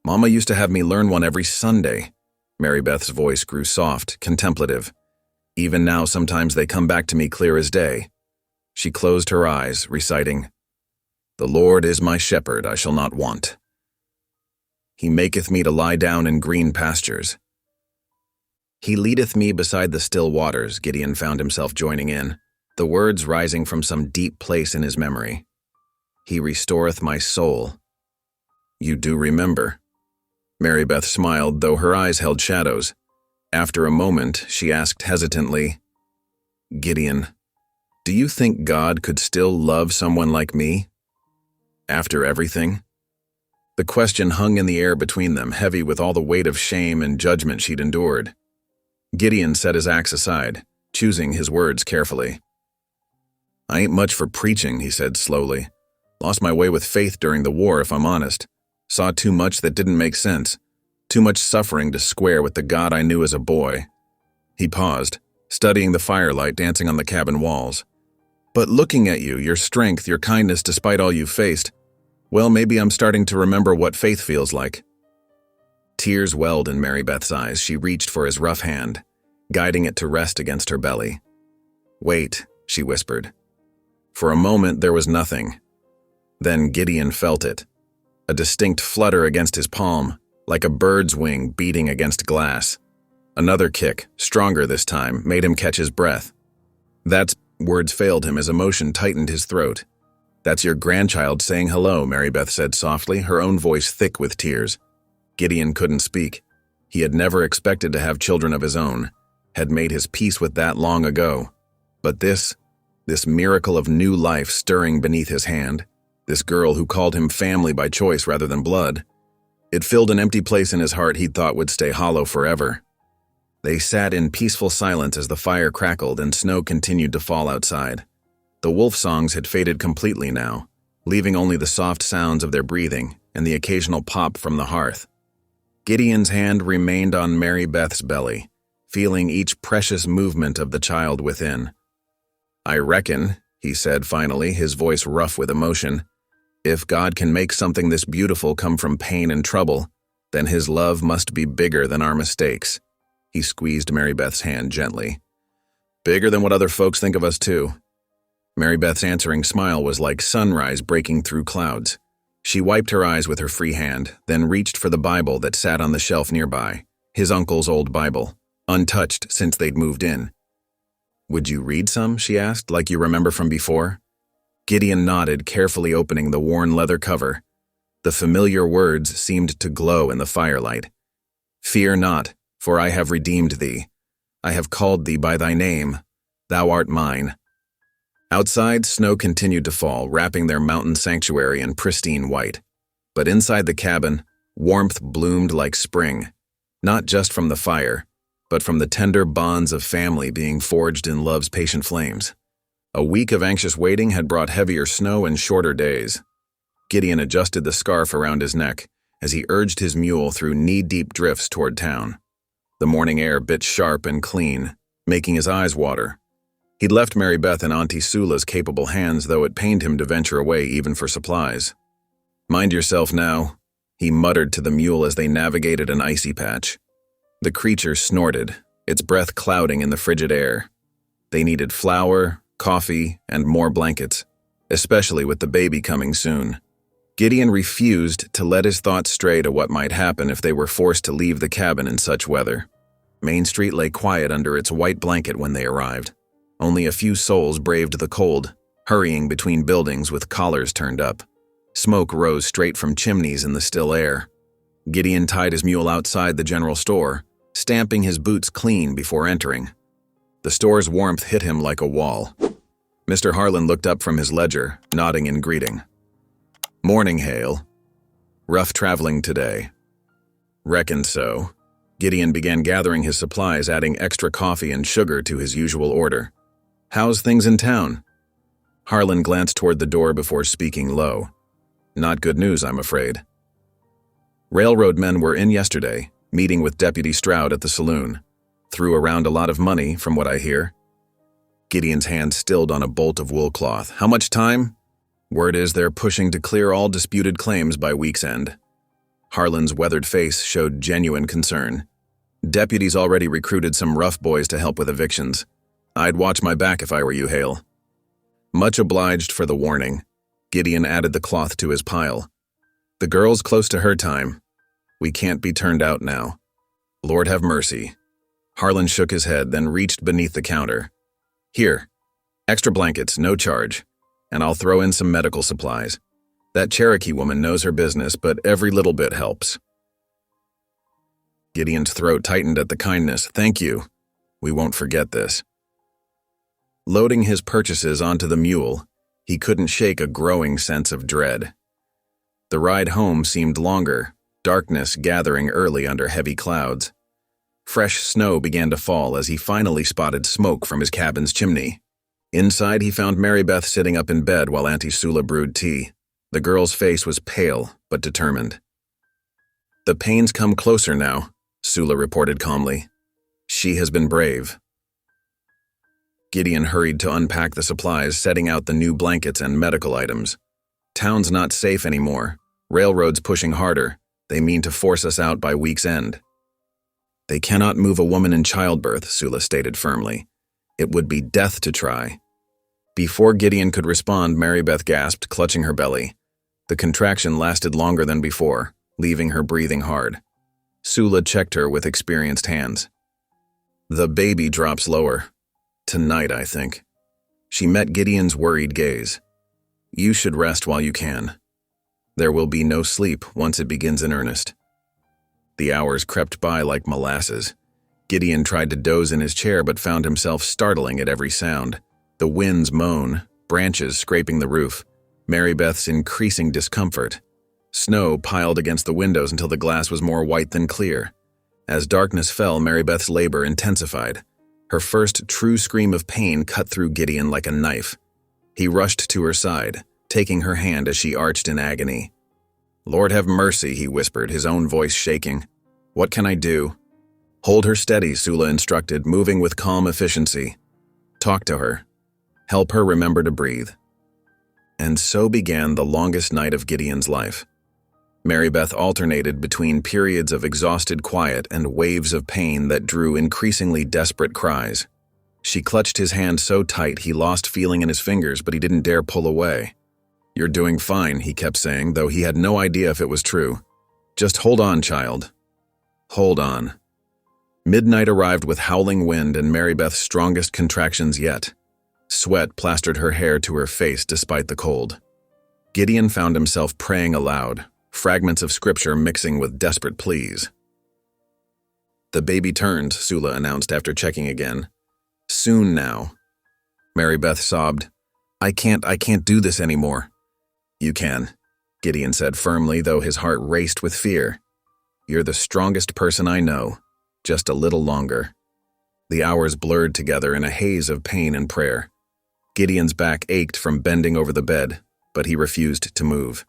Mama used to have me learn one every Sunday." Mary Beth's voice grew soft, contemplative. "Even now sometimes they come back to me clear as day." She closed her eyes, reciting, "The Lord is my shepherd, I shall not want. He maketh me to lie down in green pastures. He leadeth me beside the still waters." Gideon found himself joining in, the words rising from some deep place in his memory. "He restoreth my soul." "You do remember." Mary Beth smiled, though her eyes held shadows. After a moment, she asked hesitantly, "Gideon, do you think God could still love someone like me? After everything?" The question hung in the air between them, heavy with all the weight of shame and judgment she'd endured. Gideon set his axe aside, choosing his words carefully. "I ain't much for preaching," he said slowly. "Lost my way with faith during the war, if I'm honest. Saw too much that didn't make sense. Too much suffering to square with the God I knew as a boy." He paused, studying the firelight dancing on the cabin walls. "But looking at you, your strength, your kindness despite all you've faced, well, maybe I'm starting to remember what faith feels like." Tears welled in Mary Beth's eyes. She reached for his rough hand, guiding it to rest against her belly. "Wait," she whispered. For a moment there was nothing. Then Gideon felt it. A distinct flutter against his palm, like a bird's wing beating against glass. Another kick, stronger this time, made him catch his breath. Words failed him as emotion tightened his throat. "That's your grandchild saying hello," Mary Beth said softly, her own voice thick with tears. Gideon couldn't speak. He had never expected to have children of his own, had made his peace with that long ago. But this miracle of new life stirring beneath his hand, this girl who called him family by choice rather than blood, it filled an empty place in his heart he'd thought would stay hollow forever. They sat in peaceful silence as the fire crackled and snow continued to fall outside. The wolf songs had faded completely now, leaving only the soft sounds of their breathing and the occasional pop from the hearth. Gideon's hand remained on Mary Beth's belly, feeling each precious movement of the child within. "I reckon," he said finally, his voice rough with emotion, "if God can make something this beautiful come from pain and trouble, then his love must be bigger than our mistakes." He squeezed Mary Beth's hand gently. "Bigger than what other folks think of us too." Mary Beth's answering smile was like sunrise breaking through clouds. She wiped her eyes with her free hand, then reached for the Bible that sat on the shelf nearby, his uncle's old Bible, untouched since they'd moved in. "Would you read some?" she asked, "like you remember from before?" Gideon nodded, carefully opening the worn leather cover. The familiar words seemed to glow in the firelight. "Fear not, for I have redeemed thee. I have called thee by thy name. Thou art mine." Outside, snow continued to fall, wrapping their mountain sanctuary in pristine white. But inside the cabin, warmth bloomed like spring, not just from the fire, but from the tender bonds of family being forged in love's patient flames. A week of anxious waiting had brought heavier snow and shorter days. Gideon adjusted the scarf around his neck as he urged his mule through knee-deep drifts toward town. The morning air bit sharp and clean, making his eyes water. He'd left Mary Beth in Auntie Sula's capable hands, though it pained him to venture away even for supplies. "Mind yourself now," he muttered to the mule as they navigated an icy patch. The creature snorted, its breath clouding in the frigid air. They needed flour, coffee, and more blankets, especially with the baby coming soon. Gideon refused to let his thoughts stray to what might happen if they were forced to leave the cabin in such weather. Main Street lay quiet under its white blanket when they arrived. Only a few souls braved the cold, hurrying between buildings with collars turned up. Smoke rose straight from chimneys in the still air. Gideon tied his mule outside the general store, stamping his boots clean before entering. The store's warmth hit him like a wall. Mr. Harlan looked up from his ledger, nodding in greeting. "Morning, Hale. Rough traveling today." "Reckon so." Gideon began gathering his supplies, adding extra coffee and sugar to his usual order. "How's things in town?" Harlan glanced toward the door before speaking low. "Not good news, I'm afraid." "Railroad men were in yesterday, meeting with Deputy Stroud at the saloon. Threw around a lot of money, from what I hear." Gideon's hand stilled on a bolt of wool cloth. "How much time?" "Word is they're pushing to clear all disputed claims by week's end." Harlan's weathered face showed genuine concern. "Deputies already recruited some rough boys to help with evictions. I'd watch my back if I were you, Hale." "Much obliged for the warning." Gideon added the cloth to his pile. "The girl's close to her time. We can't be turned out now. Lord have mercy." Harlan shook his head, then reached beneath the counter. "Here, extra blankets, no charge, and I'll throw in some medical supplies. That Cherokee woman knows her business, but every little bit helps." Gideon's throat tightened at the kindness. "Thank you. We won't forget this." Loading his purchases onto the mule, he couldn't shake a growing sense of dread. The ride home seemed longer, darkness gathering early under heavy clouds. Fresh snow began to fall as he finally spotted smoke from his cabin's chimney. Inside, he found Mary Beth sitting up in bed while Auntie Sula brewed tea. The girl's face was pale, but determined. "The pain's come closer now," Sula reported calmly. "She has been brave." Gideon hurried to unpack the supplies, setting out the new blankets and medical items. "Town's not safe anymore. Railroad's pushing harder. They mean to force us out by week's end." "They cannot move a woman in childbirth," Sula stated firmly. "It would be death to try." Before Gideon could respond, Mary Beth gasped, clutching her belly. The contraction lasted longer than before, leaving her breathing hard. Sula checked her with experienced hands. "The baby drops lower. Tonight, I think." She met Gideon's worried gaze. "You should rest while you can. There will be no sleep once it begins in earnest." The hours crept by like molasses. Gideon tried to doze in his chair but found himself startling at every sound. The wind's moan, branches scraping the roof, Mary Beth's increasing discomfort. Snow piled against the windows until the glass was more white than clear. As darkness fell, Mary Beth's labor intensified. Her first true scream of pain cut through Gideon like a knife. He rushed to her side, taking her hand as she arched in agony. "Lord have mercy," he whispered, his own voice shaking. "What can I do?" "Hold her steady," Sula instructed, moving with calm efficiency. "Talk to her. Help her remember to breathe." And so began the longest night of Gideon's life. Mary Beth alternated between periods of exhausted quiet and waves of pain that drew increasingly desperate cries. She clutched his hand so tight he lost feeling in his fingers, but he didn't dare pull away. "You're doing fine," he kept saying, though he had no idea if it was true. "Just hold on, child. Hold on." Midnight arrived with howling wind and Mary Beth's strongest contractions yet. Sweat plastered her hair to her face despite the cold. Gideon found himself praying aloud, fragments of scripture mixing with desperate pleas. "The baby turned," Sula announced after checking again. "Soon now." Mary Beth sobbed. I can't do this anymore." "You can," Gideon said firmly, though his heart raced with fear. "You're the strongest person I know. Just a little longer." The hours blurred together in a haze of pain and prayer. Gideon's back ached from bending over the bed, but he refused to move.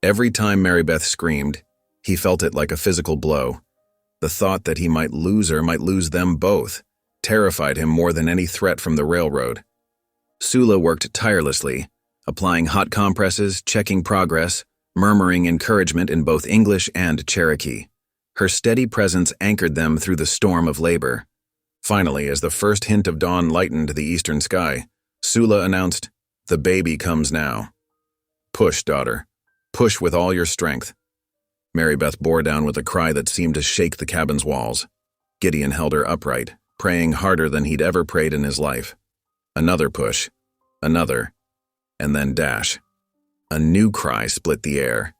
Every time Mary Beth screamed, he felt it like a physical blow. The thought that he might lose her, might lose them both, terrified him more than any threat from the railroad. Sula worked tirelessly, applying hot compresses, checking progress, murmuring encouragement in both English and Cherokee. Her steady presence anchored them through the storm of labor. Finally, as the first hint of dawn lightened the eastern sky, Sula announced, "The baby comes now. Push, daughter. Push with all your strength." Mary Beth bore down with a cry that seemed to shake the cabin's walls. Gideon held her upright, praying harder than he'd ever prayed in his life. Another push, another, and then dash. A new cry split the air,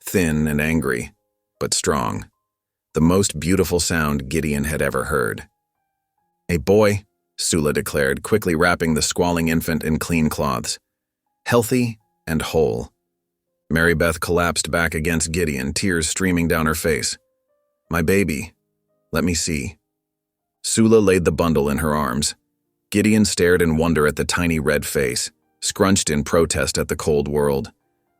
thin and angry, but strong. The most beautiful sound Gideon had ever heard. "A boy," Sula declared, quickly wrapping the squalling infant in clean cloths. "Healthy and whole." Mary Beth collapsed back against Gideon, tears streaming down her face. "My baby. Let me see." Sula laid the bundle in her arms. Gideon stared in wonder at the tiny red face, scrunched in protest at the cold world.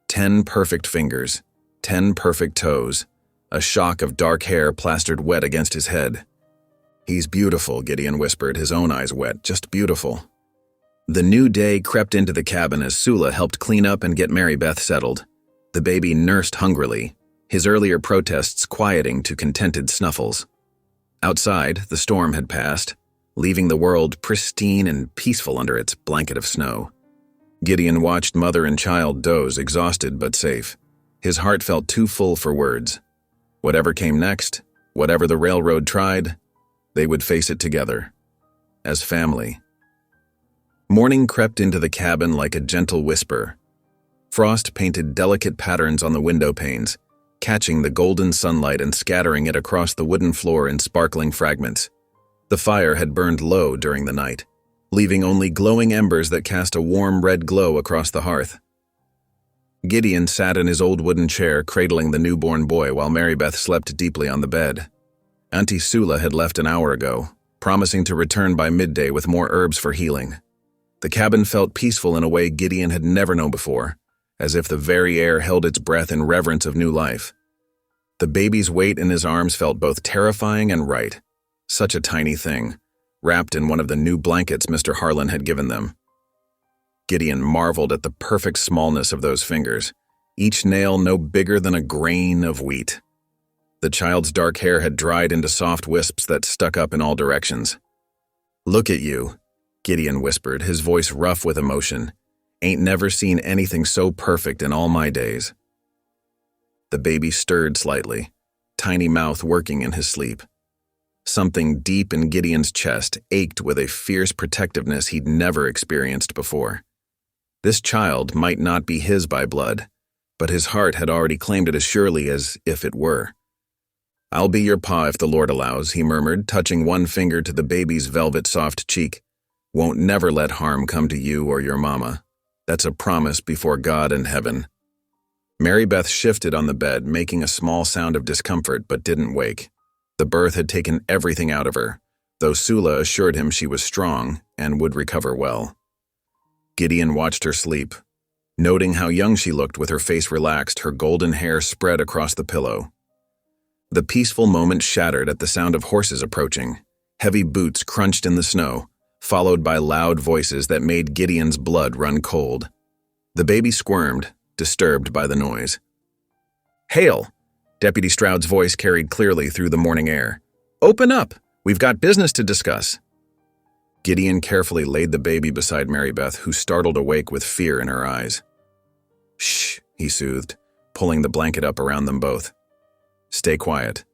10 perfect fingers, 10 perfect toes, a shock of dark hair plastered wet against his head. "He's beautiful," Gideon whispered, his own eyes wet, "just beautiful." The new day crept into the cabin as Sula helped clean up and get Mary Beth settled. The baby nursed hungrily, his earlier protests quieting to contented snuffles. Outside, the storm had passed, leaving the world pristine and peaceful under its blanket of snow. Gideon watched mother and child doze, exhausted but safe. His heart felt too full for words. Whatever came next, whatever the railroad tried, they would face it together, as family. Morning crept into the cabin like a gentle whisper. Frost painted delicate patterns on the window panes, catching the golden sunlight and scattering it across the wooden floor in sparkling fragments. The fire had burned low during the night, leaving only glowing embers that cast a warm red glow across the hearth. Gideon sat in his old wooden chair, cradling the newborn boy while Mary Beth slept deeply on the bed. Auntie Sula had left an hour ago, promising to return by midday with more herbs for healing. The cabin felt peaceful in a way Gideon had never known before, as if the very air held its breath in reverence of new life. The baby's weight in his arms felt both terrifying and right. Such a tiny thing, wrapped in one of the new blankets Mr. Harlan had given them. Gideon marveled at the perfect smallness of those fingers, each nail no bigger than a grain of wheat. The child's dark hair had dried into soft wisps that stuck up in all directions. "Look at you," Gideon whispered, his voice rough with emotion. "Ain't never seen anything so perfect in all my days." The baby stirred slightly, tiny mouth working in his sleep. Something deep in Gideon's chest ached with a fierce protectiveness he'd never experienced before. This child might not be his by blood, but his heart had already claimed it as surely as if it were. "I'll be your pa if the Lord allows," he murmured, touching one finger to the baby's velvet soft cheek. "Won't never let harm come to you or your mama. That's a promise before God and heaven." Mary Beth shifted on the bed, making a small sound of discomfort, but didn't wake. The birth had taken everything out of her, though Sula assured him she was strong and would recover well. Gideon watched her sleep, noting how young she looked with her face relaxed, her golden hair spread across the pillow. The peaceful moment shattered at the sound of horses approaching. Heavy boots crunched in the snow, followed by loud voices that made Gideon's blood run cold. The baby squirmed, disturbed by the noise. "Hail!" Deputy Stroud's voice carried clearly through the morning air. "Open up! We've got business to discuss." Gideon carefully laid the baby beside Mary Beth, who startled awake with fear in her eyes. "Shh," he soothed, pulling the blanket up around them both. "Stay quiet.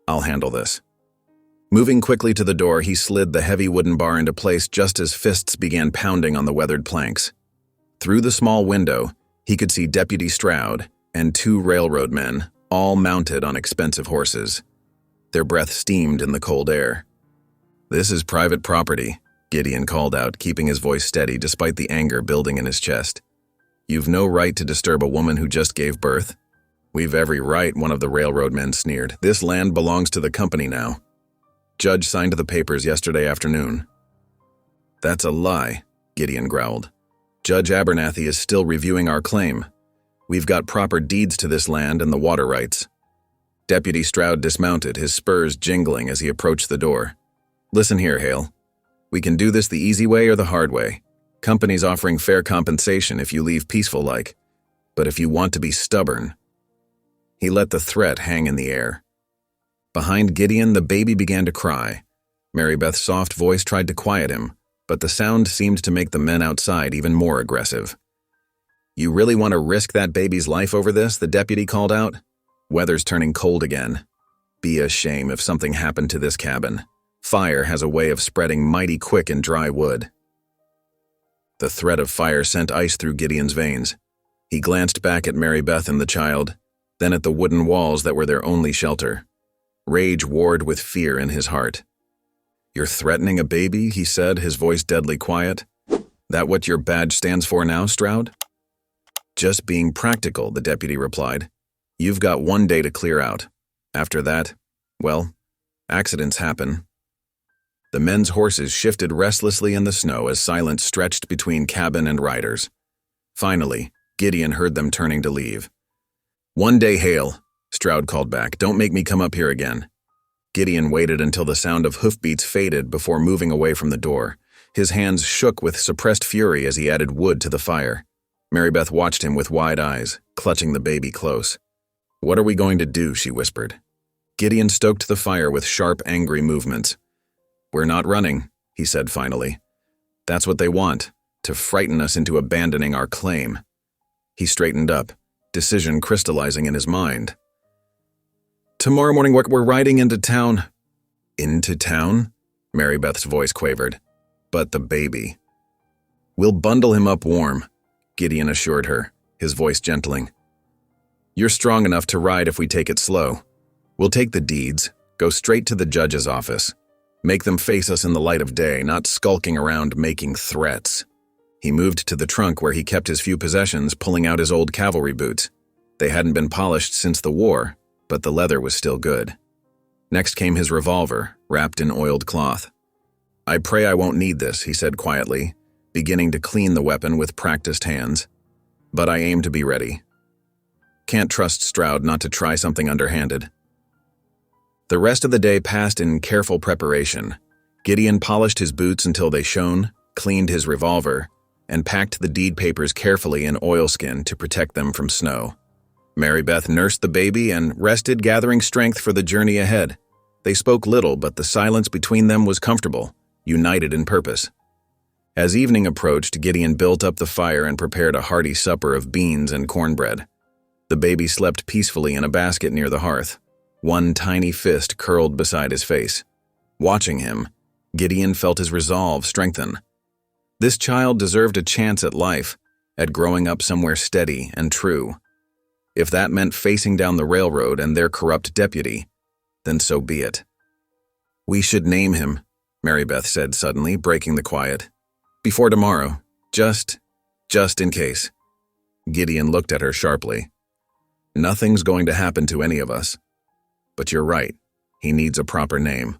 I'll handle this." Moving quickly to the door, he slid the heavy wooden bar into place just as fists began pounding on the weathered planks. Through the small window, he could see Deputy Stroud and 2 railroad men, all mounted on expensive horses. Their breath steamed in the cold air. "This is private property," Gideon called out, keeping his voice steady despite the anger building in his chest. "You've no right to disturb a woman who just gave birth." "We've every right," one of the railroad men sneered. "This land belongs to the company now. Judge signed the papers yesterday afternoon." "That's a lie," Gideon growled. "Judge Abernathy is still reviewing our claim. We've got proper deeds to this land and the water rights." Deputy Stroud dismounted, his spurs jingling as he approached the door. "Listen here, Hale. We can do this the easy way or the hard way. Company's offering fair compensation if you leave peaceful-like. But if you want to be stubborn..." He let the threat hang in the air. Behind Gideon, the baby began to cry. Mary Beth's soft voice tried to quiet him, but the sound seemed to make the men outside even more aggressive. "You really want to risk that baby's life over this?" the deputy called out. "Weather's turning cold again. Be a shame if something happened to this cabin. Fire has a way of spreading mighty quick in dry wood." The threat of fire sent ice through Gideon's veins. He glanced back at Mary Beth and the child, then at the wooden walls that were their only shelter. Rage warred with fear in his heart. "You're threatening a baby?" he said, his voice deadly quiet. "That what your badge stands for now, Stroud?" "Just being practical," the deputy replied. "You've got one day to clear out. After that, well, accidents happen." The men's horses shifted restlessly in the snow as silence stretched between cabin and riders. Finally, Gideon heard them turning to leave. "One day, Hale," Stroud called back. "Don't make me come up here again." Gideon waited until the sound of hoofbeats faded before moving away from the door. His hands shook with suppressed fury as he added wood to the fire. Mary Beth watched him with wide eyes, clutching the baby close. "What are we going to do?" she whispered. Gideon stoked the fire with sharp, angry movements. "We're not running," he said finally. "That's what they want, to frighten us into abandoning our claim." He straightened up, decision crystallizing in his mind. "Tomorrow morning we're riding into town." "Into town?" Mary Beth's voice quavered. "But the baby." "We'll bundle him up warm," Gideon assured her, his voice gentling. "You're strong enough to ride if we take it slow. We'll take the deeds, go straight to the judge's office. Make them face us in the light of day, not skulking around making threats." He moved to the trunk where he kept his few possessions, pulling out his old cavalry boots. They hadn't been polished since the war, but the leather was still good. Next came his revolver, wrapped in oiled cloth. "I pray I won't need this," he said quietly, beginning to clean the weapon with practiced hands. "But I aim to be ready. Can't trust Stroud not to try something underhanded." The rest of the day passed in careful preparation. Gideon polished his boots until they shone, cleaned his revolver, and packed the deed papers carefully in oilskin to protect them from snow. Mary Beth nursed the baby and rested, gathering strength for the journey ahead. They spoke little, but the silence between them was comfortable, united in purpose. As evening approached, Gideon built up the fire and prepared a hearty supper of beans and cornbread. The baby slept peacefully in a basket near the hearth, one tiny fist curled beside his face. Watching him, Gideon felt his resolve strengthen. This child deserved a chance at life, at growing up somewhere steady and true. If that meant facing down the railroad and their corrupt deputy, then so be it. "We should name him," Mary Beth said suddenly, breaking the quiet. "Before tomorrow, just in case." Gideon looked at her sharply. "Nothing's going to happen to any of us. But you're right, he needs a proper name."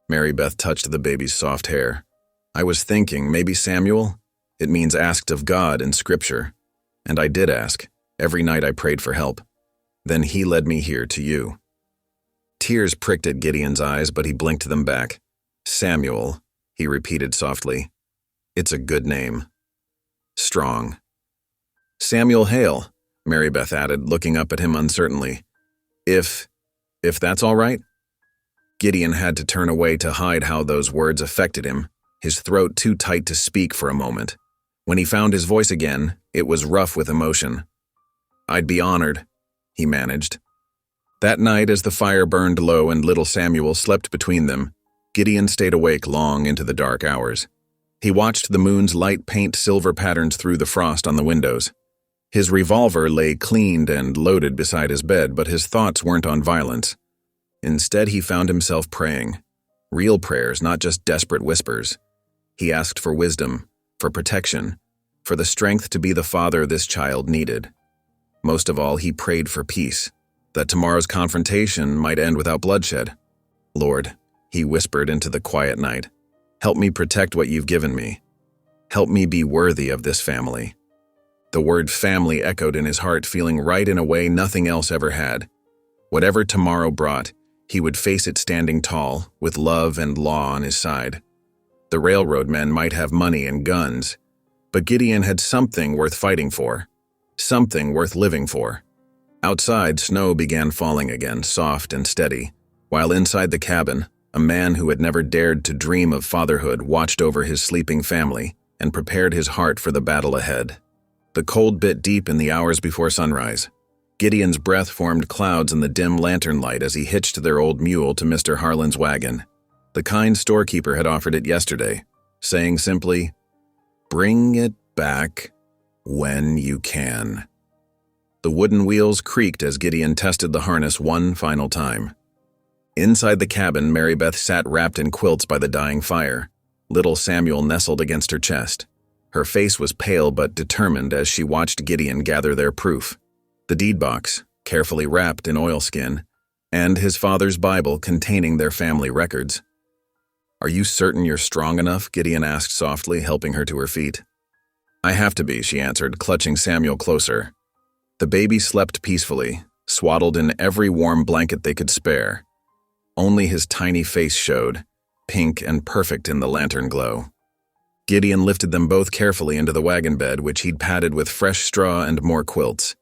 Mary Beth touched the baby's soft hair. "I was thinking, maybe Samuel? It means asked of God in Scripture. And I did ask. Every night I prayed for help. Then he led me here to you." Tears pricked at Gideon's eyes, but he blinked them back. "Samuel," he repeated softly. "It's a good name. Strong." "Samuel Hale," Mary Beth added, looking up at him uncertainly. If that's all right?" Gideon had to turn away to hide how those words affected him, his throat too tight to speak for a moment. When he found his voice again, it was rough with emotion. "I'd be honored," he managed. That night, as the fire burned low and little Samuel slept between them, Gideon stayed awake long into the dark hours. He watched the moon's light paint silver patterns through the frost on the windows. His revolver lay cleaned and loaded beside his bed, but his thoughts weren't on violence. Instead, he found himself praying. Real prayers, not just desperate whispers. He asked for wisdom, for protection, for the strength to be the father this child needed. Most of all, he prayed for peace, that tomorrow's confrontation might end without bloodshed. "Lord," he whispered into the quiet night, "help me protect what you've given me. Help me be worthy of this family." The word family echoed in his heart, feeling right in a way nothing else ever had. Whatever tomorrow brought, he would face it standing tall, with love and law on his side. The railroad men might have money and guns, but Gideon had something worth fighting for, something worth living for. Outside, snow began falling again, soft and steady, while inside the cabin, a man who had never dared to dream of fatherhood watched over his sleeping family and prepared his heart for the battle ahead. The cold bit deep in the hours before sunrise. Gideon's breath formed clouds in the dim lantern light as he hitched their old mule to Mr. Harlan's wagon. The kind storekeeper had offered it yesterday, saying simply, "Bring it back when you can." The wooden wheels creaked as Gideon tested the harness one final time. Inside the cabin, Mary Beth sat wrapped in quilts by the dying fire. Little Samuel nestled against her chest. Her face was pale but determined as she watched Gideon gather their proof. The deed box, carefully wrapped in oilskin, and his father's Bible containing their family records. "Are you certain you're strong enough?" Gideon asked softly, helping her to her feet. "I have to be," she answered, clutching Samuel closer. The baby slept peacefully, swaddled in every warm blanket they could spare. Only his tiny face showed, pink and perfect in the lantern glow. Gideon lifted them both carefully into the wagon bed, which he'd padded with fresh straw and more quilts.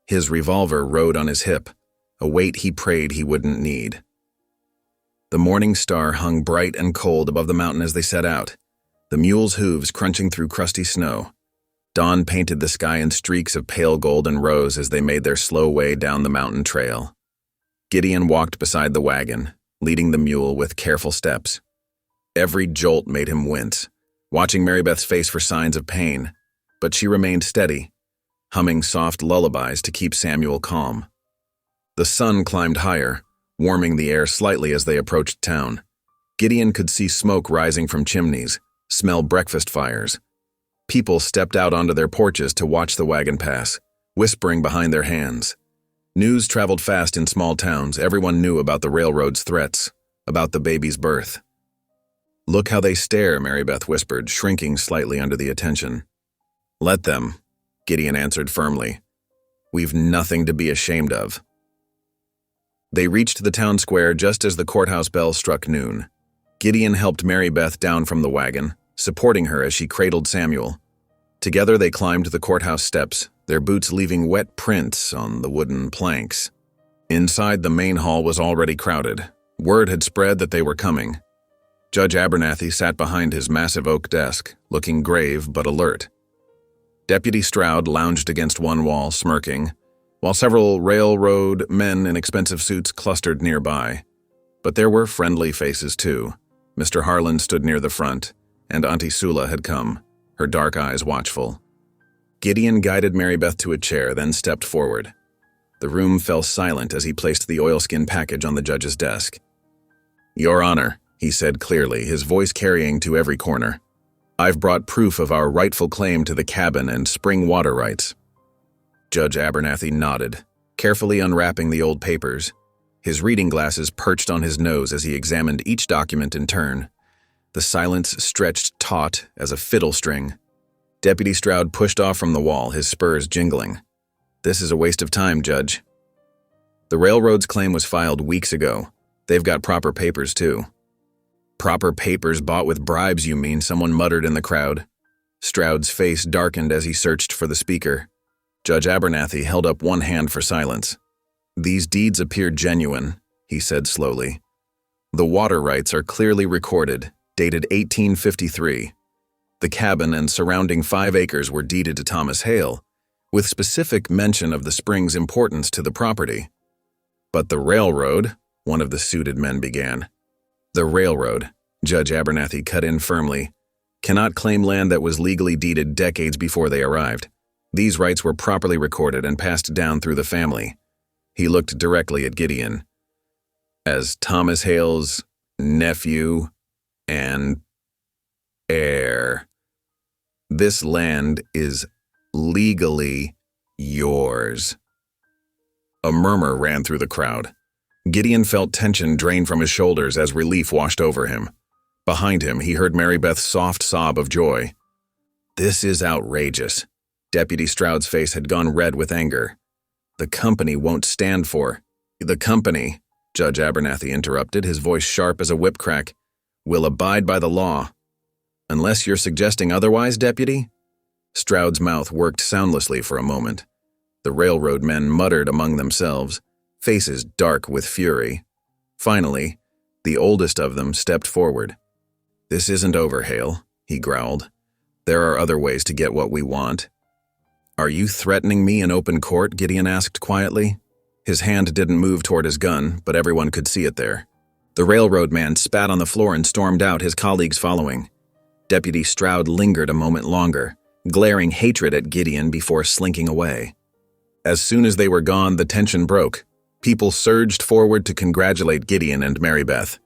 His revolver rode on his hip, a weight he prayed he wouldn't need. The morning star hung bright and cold above the mountain as they set out, the mule's hooves crunching through crusty snow. Dawn painted the sky in streaks of pale gold and rose as they made their slow way down the mountain trail. Gideon walked beside the wagon, leading the mule with careful steps. Every jolt made him wince, watching Mary Beth's face for signs of pain, but she remained steady, humming soft lullabies to keep Samuel calm. The sun climbed higher, warming the air slightly as they approached town. Gideon could see smoke rising from chimneys, smell breakfast fires. People stepped out onto their porches to watch the wagon pass, whispering behind their hands. News traveled fast in small towns. Everyone knew about the railroad's threats, about the baby's birth. "Look how they stare," Mary Beth whispered, shrinking slightly under the attention. "Let them," Gideon answered firmly. "We've nothing to be ashamed of." They reached the town square just as the courthouse bell struck noon. Gideon helped Mary Beth down from the wagon, supporting her as she cradled Samuel. Together they climbed the courthouse steps, their boots leaving wet prints on the wooden planks. Inside, the main hall was already crowded. Word had spread that they were coming. Judge Abernathy sat behind his massive oak desk, looking grave but alert. Deputy Stroud lounged against one wall, smirking, while several railroad men in expensive suits clustered nearby. But there were friendly faces too. Mr. Harlan stood near the front, and Auntie Sula had come, her dark eyes watchful. Gideon guided Mary Beth to a chair, then stepped forward. The room fell silent as he placed the oilskin package on the judge's desk. "Your Honor," he said clearly, his voice carrying to every corner, "I've brought proof of our rightful claim to the cabin and spring water rights." Judge Abernathy nodded, carefully unwrapping the old papers. His reading glasses perched on his nose as he examined each document in turn. The silence stretched taut as a fiddle string. Deputy Stroud pushed off from the wall, his spurs jingling. "This is a waste of time, Judge. The railroad's claim was filed weeks ago. They've got proper papers, too." "Proper papers bought with bribes, you mean?" someone muttered in the crowd. Stroud's face darkened as he searched for the speaker. Judge Abernathy held up one hand for silence. "These deeds appear genuine," he said slowly. "The water rights are clearly recorded, dated 1853. The cabin and surrounding 5 acres were deeded to Thomas Hale, with specific mention of the spring's importance to the property. But the railroad," one of the suited men began. "The railroad," Judge Abernathy cut in firmly, "cannot claim land that was legally deeded decades before they arrived. These rights were properly recorded and passed down through the family." He looked directly at Gideon. "As Thomas Hale's nephew and heir, this land is legally yours." A murmur ran through the crowd. Gideon felt tension drain from his shoulders as relief washed over him. Behind him, he heard Mary Beth's soft sob of joy. "This is outrageous. Deputy Stroud's face had gone red with anger. The company won't stand for. The company, Judge Abernathy interrupted, his voice sharp as a whip crack, will abide by the law. Unless you're suggesting otherwise, Deputy? Stroud's mouth worked soundlessly for a moment. The railroad men muttered among themselves, faces dark with fury. Finally, the oldest of them stepped forward. "This isn't over, Hale," he growled. "There are other ways to get what we want." "Are you threatening me in open court?" Gideon asked quietly. His hand didn't move toward his gun, but everyone could see it there. The railroad man spat on the floor and stormed out, his colleagues following. Deputy Stroud lingered a moment longer, glaring hatred at Gideon before slinking away. As soon as they were gone, the tension broke. People surged forward to congratulate Gideon and Mary Beth.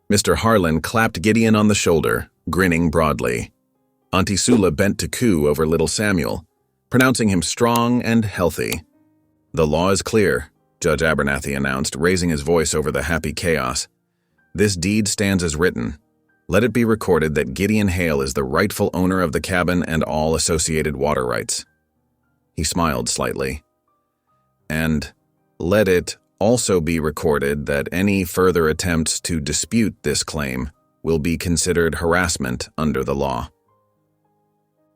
Mr. Harlan clapped Gideon on the shoulder, grinning broadly. Auntie Sula bent to coo over little Samuel, pronouncing him strong and healthy. "The law is clear," Judge Abernathy announced, raising his voice over the happy chaos. "This deed stands as written. Let it be recorded that Gideon Hale is the rightful owner of the cabin and all associated water rights." He smiled slightly. "And let it also be recorded that any further attempts to dispute this claim will be considered harassment under the law."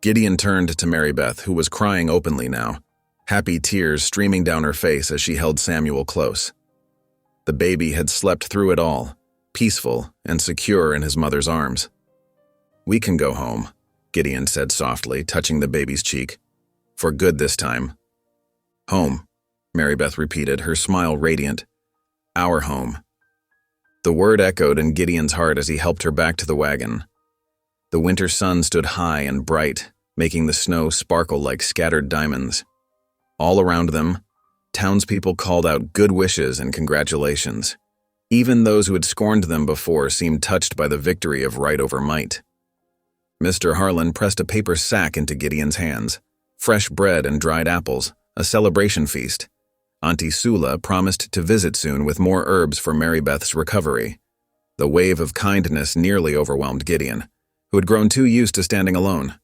Gideon turned to Mary Beth, who was crying openly now, happy tears streaming down her face as she held Samuel close. The baby had slept through it all, peaceful and secure in his mother's arms. "We can go home," Gideon said softly, touching the baby's cheek. "For good this time." "Home," Mary Beth repeated, her smile radiant. "Our home." The word echoed in Gideon's heart as he helped her back to the wagon. The winter sun stood high and bright, making the snow sparkle like scattered diamonds. All around them, townspeople called out good wishes and congratulations. Even those who had scorned them before seemed touched by the victory of right over might. Mr. Harlan pressed a paper sack into Gideon's hands. Fresh bread and dried apples, a celebration feast. Auntie Sula promised to visit soon with more herbs for Mary Beth's recovery. The wave of kindness nearly overwhelmed Gideon, who had grown too used to standing alone.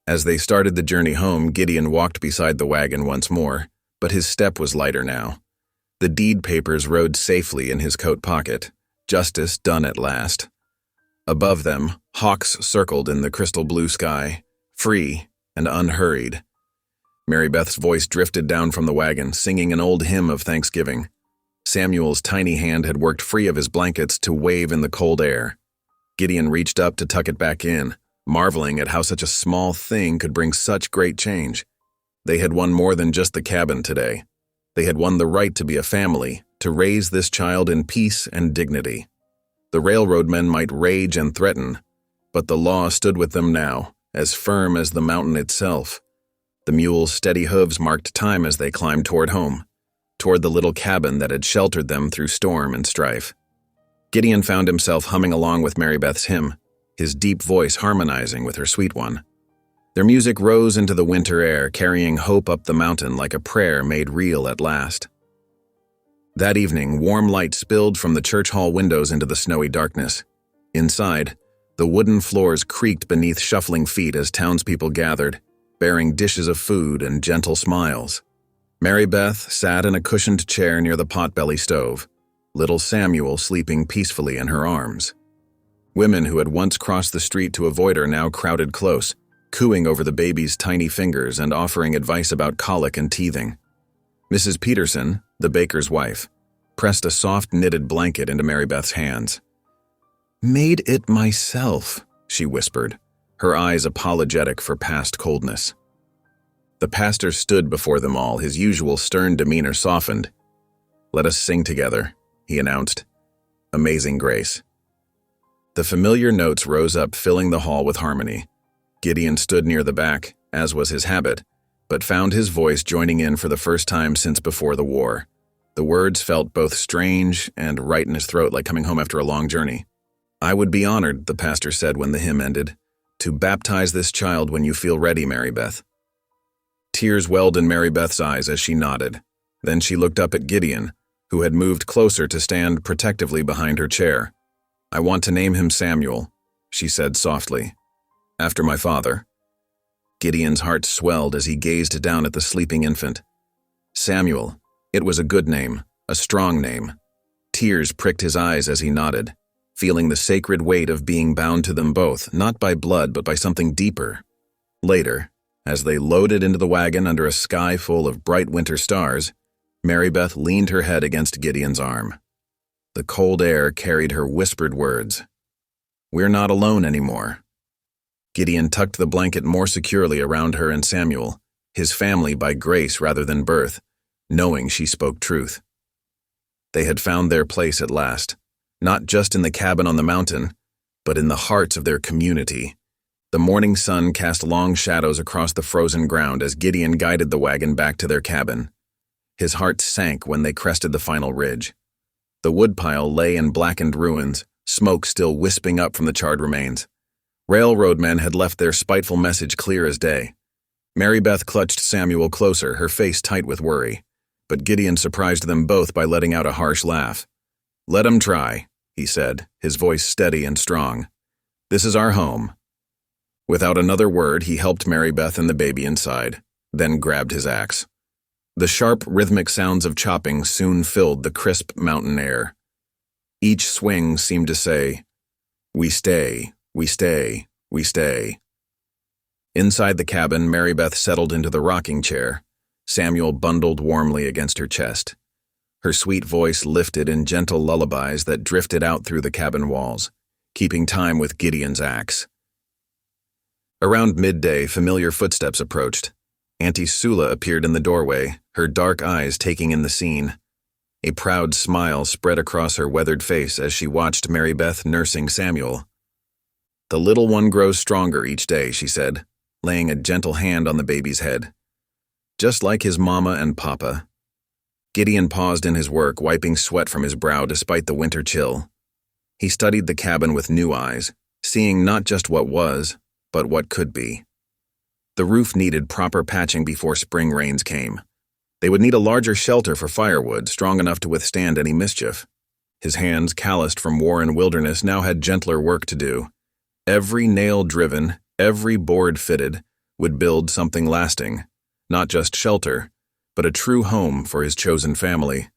As they started the journey home, Gideon walked beside the wagon once more, but his step was lighter now. The deed papers rode safely in his coat pocket, justice done at last. Above them, hawks circled in the crystal blue sky, free and unhurried. Mary Beth's voice drifted down from the wagon, singing an old hymn of thanksgiving. Samuel's tiny hand had worked free of his blankets to wave in the cold air. Gideon reached up to tuck it back in, marveling at how such a small thing could bring such great change. They had won more than just the cabin today. They had won the right to be a family, to raise this child in peace and dignity. The railroad men might rage and threaten, but the law stood with them now, as firm as the mountain itself. The mules' steady hooves marked time as they climbed toward home, toward the little cabin that had sheltered them through storm and strife. Gideon found himself humming along with Mary Beth's hymn, his deep voice harmonizing with her sweet one. Their music rose into the winter air, carrying hope up the mountain like a prayer made real at last. That evening, warm light spilled from the church hall windows into the snowy darkness. Inside, the wooden floors creaked beneath shuffling feet as townspeople gathered, bearing dishes of food and gentle smiles. Mary Beth sat in a cushioned chair near the potbelly stove, little Samuel sleeping peacefully in her arms. Women who had once crossed the street to avoid her now crowded close, cooing over the baby's tiny fingers and offering advice about colic and teething. Mrs. Peterson, the baker's wife, pressed a soft knitted blanket into Mary Beth's hands. "Made it myself," she whispered, her eyes apologetic for past coldness. The pastor stood before them all, his usual stern demeanor softened. "Let us sing together," he announced. "Amazing Grace." The familiar notes rose up, filling the hall with harmony. Gideon stood near the back, as was his habit, but found his voice joining in for the first time since before the war. The words felt both strange and right in his throat, like coming home after a long journey. "I would be honored," the pastor said when the hymn ended, "to baptize this child when you feel ready, Mary Beth." Tears welled in Mary Beth's eyes as she nodded. Then she looked up at Gideon, who had moved closer to stand protectively behind her chair. "I want to name him Samuel," she said softly, "after my father." Gideon's heart swelled as he gazed down at the sleeping infant. Samuel. It was a good name, a strong name. Tears pricked his eyes as he nodded, feeling the sacred weight of being bound to them both, not by blood but by something deeper. Later, as they loaded into the wagon under a sky full of bright winter stars, Mary Beth leaned her head against Gideon's arm. The cold air carried her whispered words. "We're not alone anymore." Gideon tucked the blanket more securely around her and Samuel, his family by grace rather than birth, knowing she spoke truth. They had found their place at last, not just in the cabin on the mountain, but in the hearts of their community. The morning sun cast long shadows across the frozen ground as Gideon guided the wagon back to their cabin. His heart sank when they crested the final ridge. The woodpile lay in blackened ruins, smoke still wisping up from the charred remains. Railroadmen had left their spiteful message clear as day. Mary Beth clutched Samuel closer, her face tight with worry, but Gideon surprised them both by letting out a harsh laugh. "Let 'em try," he said, his voice steady and strong. "This is our home." Without another word, he helped Mary Beth and the baby inside, then grabbed his axe. The sharp, rhythmic sounds of chopping soon filled the crisp mountain air. Each swing seemed to say, "We stay, we stay, we stay." Inside the cabin, Mary Beth settled into the rocking chair, Samuel bundled warmly against her chest. Her sweet voice lifted in gentle lullabies that drifted out through the cabin walls, keeping time with Gideon's axe. Around midday, familiar footsteps approached. Auntie Sula appeared in the doorway, her dark eyes taking in the scene. A proud smile spread across her weathered face as she watched Mary Beth nursing Samuel. "The little one grows stronger each day," she said, laying a gentle hand on the baby's head. "Just like his mama and papa." Gideon paused in his work, wiping sweat from his brow despite the winter chill. He studied the cabin with new eyes, seeing not just what was, but what could be. The roof needed proper patching before spring rains came. They would need a larger shelter for firewood, strong enough to withstand any mischief. His hands, calloused from war and wilderness, now had gentler work to do. Every nail driven, every board fitted, would build something lasting, not just shelter, but a true home for his chosen family.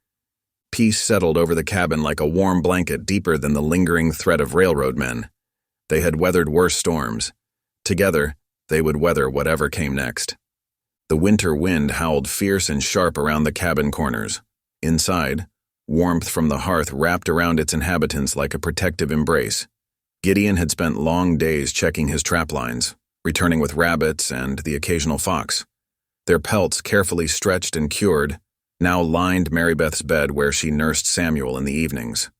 Peace settled over the cabin like a warm blanket deeper than the lingering threat of railroadmen. They had weathered worse storms. Together, they would weather whatever came next. The winter wind howled fierce and sharp around the cabin corners. Inside, warmth from the hearth wrapped around its inhabitants like a protective embrace. Gideon had spent long days checking his trap lines, returning with rabbits and the occasional fox. Their pelts, carefully stretched and cured, now lined Mary Beth's bed where she nursed Samuel in the evenings.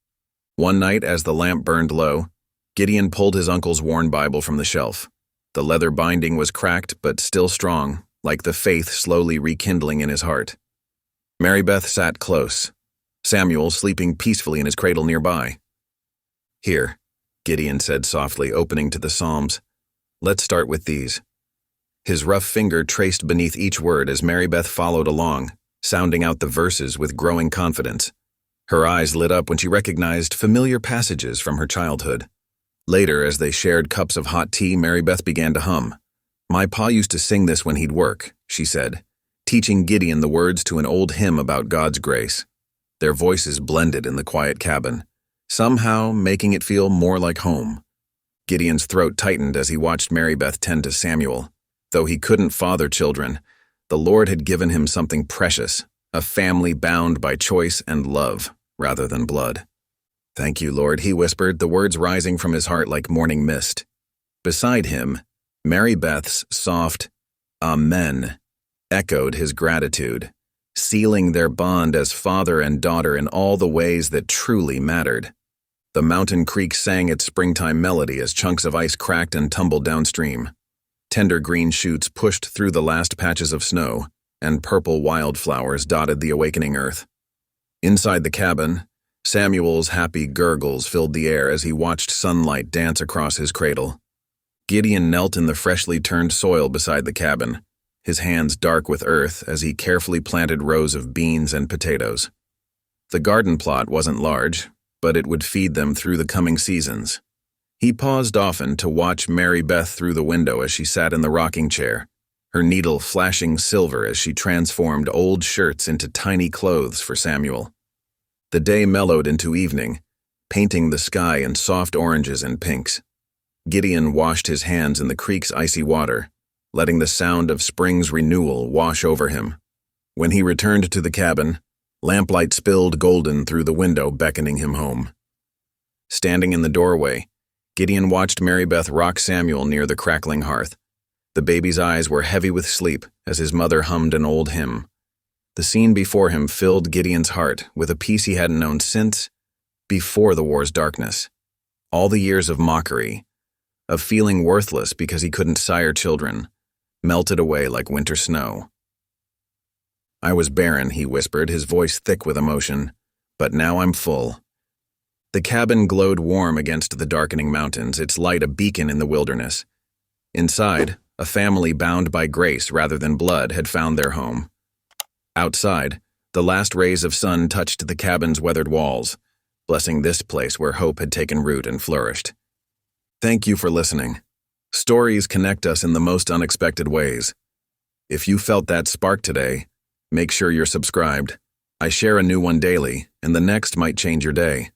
One night, as the lamp burned low, Gideon pulled his uncle's worn Bible from the shelf. The leather binding was cracked but still strong, like the faith slowly rekindling in his heart. Mary Beth sat close, Samuel sleeping peacefully in his cradle nearby. "Here," Gideon said softly, opening to the Psalms. "Let's start with these." His rough finger traced beneath each word as Mary Beth followed along, sounding out the verses with growing confidence. Her eyes lit up when she recognized familiar passages from her childhood. Later, as they shared cups of hot tea, Mary Beth began to hum. "My pa used to sing this when he'd work," she said, teaching Gideon the words to an old hymn about God's grace. Their voices blended in the quiet cabin, somehow making it feel more like home. Gideon's throat tightened as he watched Mary Beth tend to Samuel. Though he couldn't father children, the Lord had given him something precious, a family bound by choice and love, rather than blood. "Thank you, Lord," he whispered, the words rising from his heart like morning mist. Beside him, Mary Beth's soft "Amen" echoed his gratitude, sealing their bond as father and daughter in all the ways that truly mattered. The mountain creek sang its springtime melody as chunks of ice cracked and tumbled downstream. Tender green shoots pushed through the last patches of snow, and purple wildflowers dotted the awakening earth. Inside the cabin, Samuel's happy gurgles filled the air as he watched sunlight dance across his cradle. Gideon knelt in the freshly turned soil beside the cabin, his hands dark with earth as he carefully planted rows of beans and potatoes. The garden plot wasn't large, but it would feed them through the coming seasons. He paused often to watch Mary Beth through the window as she sat in the rocking chair, her needle flashing silver as she transformed old shirts into tiny clothes for Samuel. The day mellowed into evening, painting the sky in soft oranges and pinks. Gideon washed his hands in the creek's icy water, letting the sound of spring's renewal wash over him. When he returned to the cabin, lamplight spilled golden through the window, beckoning him home. Standing in the doorway, Gideon watched Mary Beth rock Samuel near the crackling hearth. The baby's eyes were heavy with sleep as his mother hummed an old hymn. The scene before him filled Gideon's heart with a peace he hadn't known since before the war's darkness. All the years of mockery, of feeling worthless because he couldn't sire children, melted away like winter snow. "I was barren," he whispered, his voice thick with emotion, "but now I'm full." The cabin glowed warm against the darkening mountains, its light a beacon in the wilderness. Inside, a family bound by grace rather than blood had found their home. Outside, the last rays of sun touched the cabin's weathered walls, blessing this place where hope had taken root and flourished. Thank you for listening. Stories connect us in the most unexpected ways. If you felt that spark today, make sure you're subscribed. I share a new one daily, and the next might change your day.